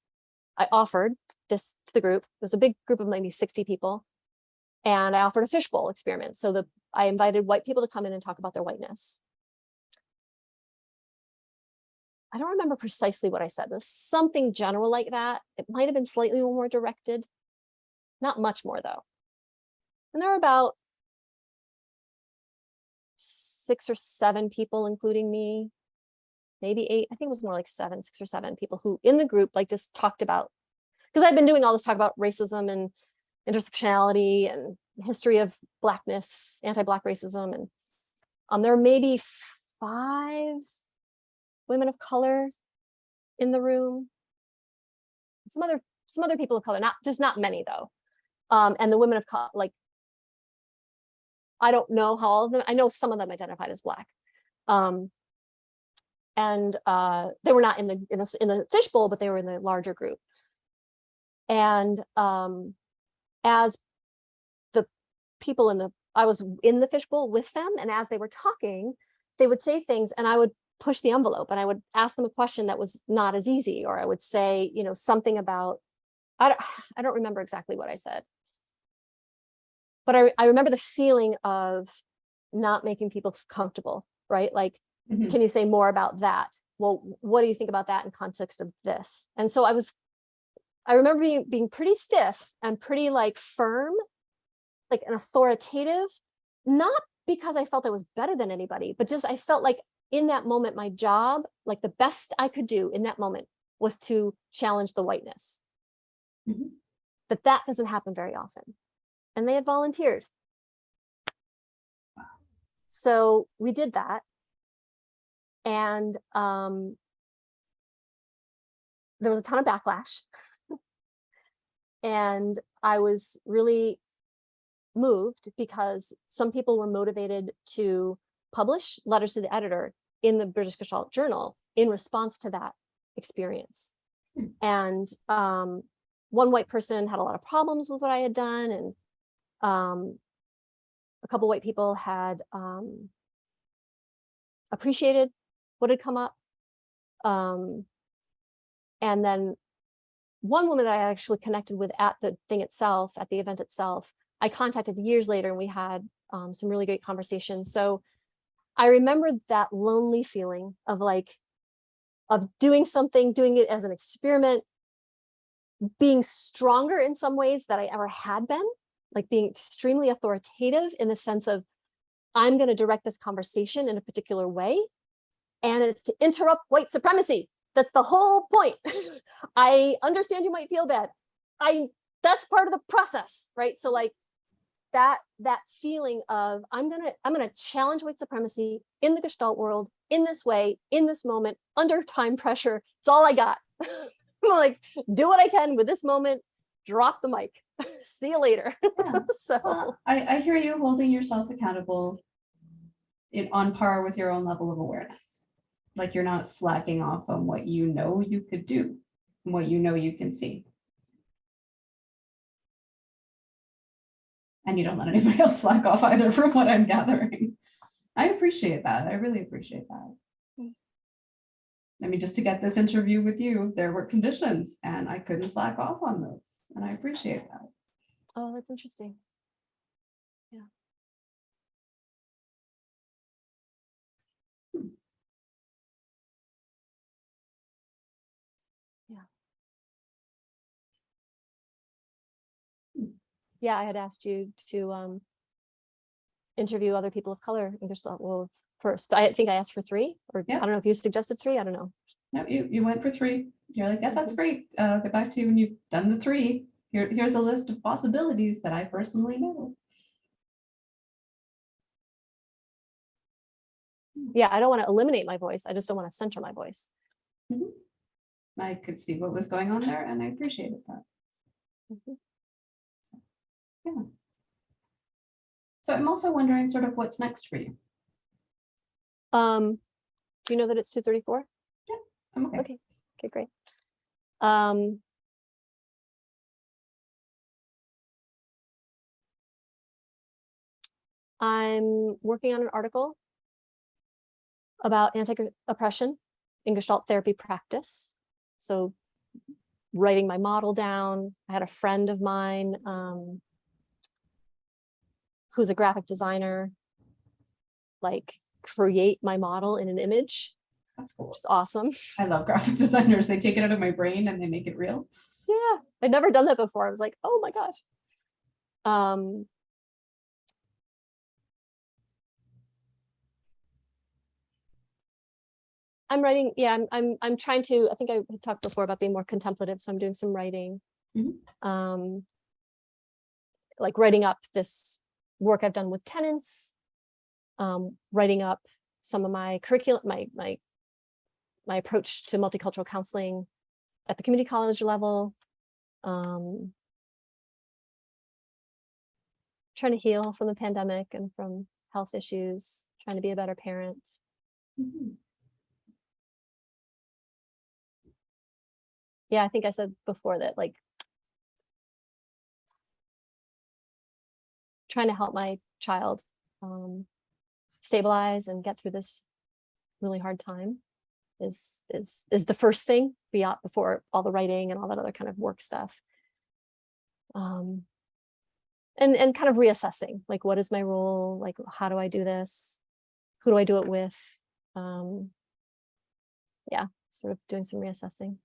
I offered this to the group. It was a big group of maybe 60 people. And I offered a fishbowl experiment. So I invited white people to come in and talk about their whiteness. I don't remember precisely what I said. It was something general like that. It might have been slightly more directed. Not much more though. And there were about 6 or 7 people, including me, maybe 8. I think it was more like 6 or 7 people who in the group like just talked about, because I've been doing all this talk about racism and intersectionality and history of Blackness, anti-Black racism. And there were maybe 5 women of color in the room. Some other people of color, not many though. And the women of color, like, I don't know how all of them, I know some of them identified as Black. And they were not in the fishbowl, but they were in the larger group. And as the people I was in the fishbowl with them, and as they were talking, they would say things and I would push the envelope and I would ask them a question that was not as easy, or I would say, something about, I don't remember exactly what I said. But I remember the feeling of not making people comfortable, right? Like, can you say more about that? Well, what do you think about that in context of this? And so I remember being pretty stiff and pretty like firm, like an authoritative, not because I felt I was better than anybody, but just I felt like in that moment, my job, like the best I could do in that moment was to challenge the whiteness. But that doesn't happen very often. And they had volunteered. So we did that. And there was a ton of backlash. And I was really moved because some people were motivated to publish letters to the editor in the British Gestalt Journal in response to that experience. And one white person had a lot of problems with what I had done, and a couple white people had appreciated what had come up. And then one woman that I actually connected with at the thing itself, at the event itself, I contacted years later, and we had some really great conversations. So I remember that lonely feeling of doing something, doing it as an experiment, being stronger in some ways that I ever had been, like being extremely authoritative in the sense of, I'm going to direct this conversation in a particular way, and it's to interrupt white supremacy. That's the whole point. I understand you might feel bad. That's part of the process, right? So like that feeling of I'm gonna challenge white supremacy in the Gestalt world in this way, in this moment, under time pressure. It's all I got. I'm like, do what I can with this moment, drop the mic. See you later. Yeah. So Well, I hear you holding yourself accountable on par with your own level of awareness. Like you're not slacking off on what you know you could do and what you know you can see. And you don't let anybody else slack off either, from what I'm gathering. I appreciate that. I really appreciate that. I mean, just to get this interview with you, there were conditions and I couldn't slack off on those. And I appreciate that. oh, that's interesting. Yeah. Yeah, I had asked you to interview other people of color in Gestalt. Well, first, I think I asked for 3, or Yeah. I don't know if you suggested 3. I don't know. No, you went for 3. You're like, yeah, that's great. Get back to you when you've done the 3. Here's a list of possibilities that I personally know. Yeah, I don't want to eliminate my voice. I just don't want to center my voice. Mhm. I could see what was going on there, and I appreciated that. Mhm. Yeah. So I'm also wondering sort of what's next for you. Do you know that it's 2:34? I'm okay. Okay. Okay, great. I'm working on an article about anti-oppression in Gestalt therapy practice. So writing my model down. I had a friend of mine who's a graphic designer, like create my model in an image, That's cool. which is awesome. I love graphic designers. They take it out of my brain and they make it real. Yeah, I'd never done that before. I was like, oh my gosh. I'm writing, yeah, I'm trying to, I think I had talked before about being more contemplative, so I'm doing some writing. Mhm. Like writing up this work I've done with tenants, writing up some of my curriculum, my approach to multicultural counseling at the community college level, trying to heal from the pandemic and from health issues, trying to be a better parent. Mhm. Yeah, I think I said before that, like, trying to help my child stabilize and get through this really hard time is the first thing before all the writing and all that other kind of work stuff. And kind of reassessing, like, what is my role? Like, how do I do this? Who do I do it with? Yeah, sort of doing some reassessing.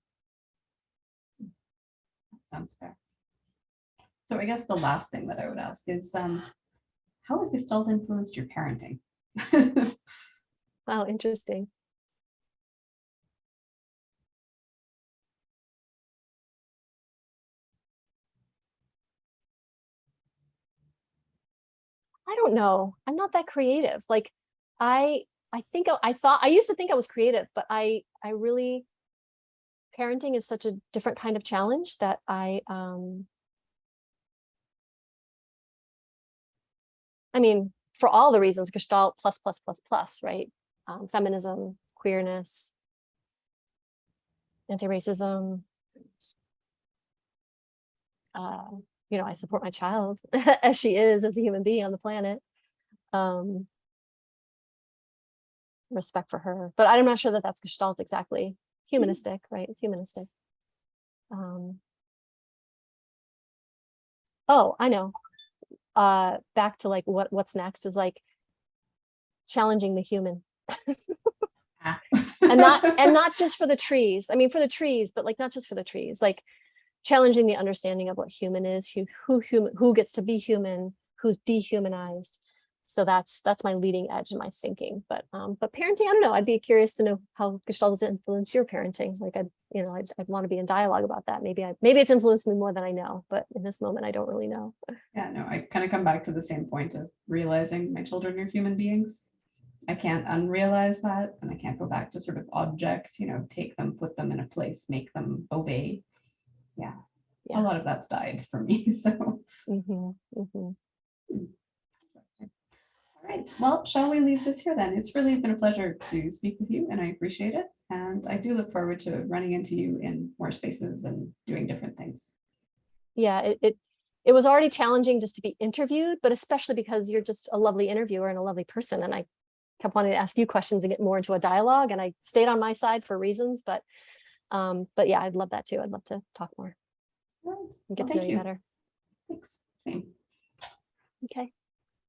Sounds fair. So I guess the last thing that I would ask is, how has Gestalt influenced your parenting? Wow, interesting. I don't know. I'm not that creative. Like, I think I used to think I was creative, but I really, parenting is such a different kind of challenge that I mean, for all the reasons, Gestalt plus, right? Feminism, queerness, anti-racism. I support my child as she is, as a human being on the planet. Respect for her, but I'm not sure that that's Gestalt exactly. Humanistic, right? It's humanistic. Oh, I know. Back to, like, what's next is, like, challenging the human. and not just for the trees. I mean, for the trees, but, like, not just for the trees, like challenging the understanding of what human is, who gets to be human, who's dehumanized. So that's my leading edge in my thinking. But parenting, I don't know. I'd be curious to know how Gestalt has influenced your parenting. Like, I'd want to be in dialogue about that. Maybe it's influenced me more than I know, but in this moment, I don't really know. Yeah, no, I kind of come back to the same point of realizing my children are human beings. I can't unrealize that, and I can't go back to sort of object, take them, put them in a place, make them obey. Yeah. A lot of that's died for me. So. All right. Well, shall we leave this here then? It's really been a pleasure to speak with you, and I appreciate it. And I do look forward to running into you in more spaces and doing different things. Yeah, it was already challenging just to be interviewed, but especially because you're just a lovely interviewer and a lovely person. And I kept wanting to ask you questions and get more into a dialogue, and I stayed on my side for reasons, but yeah, I'd love that too. I'd love to talk more. Right. And get to know you better. Thanks. Same. Okay.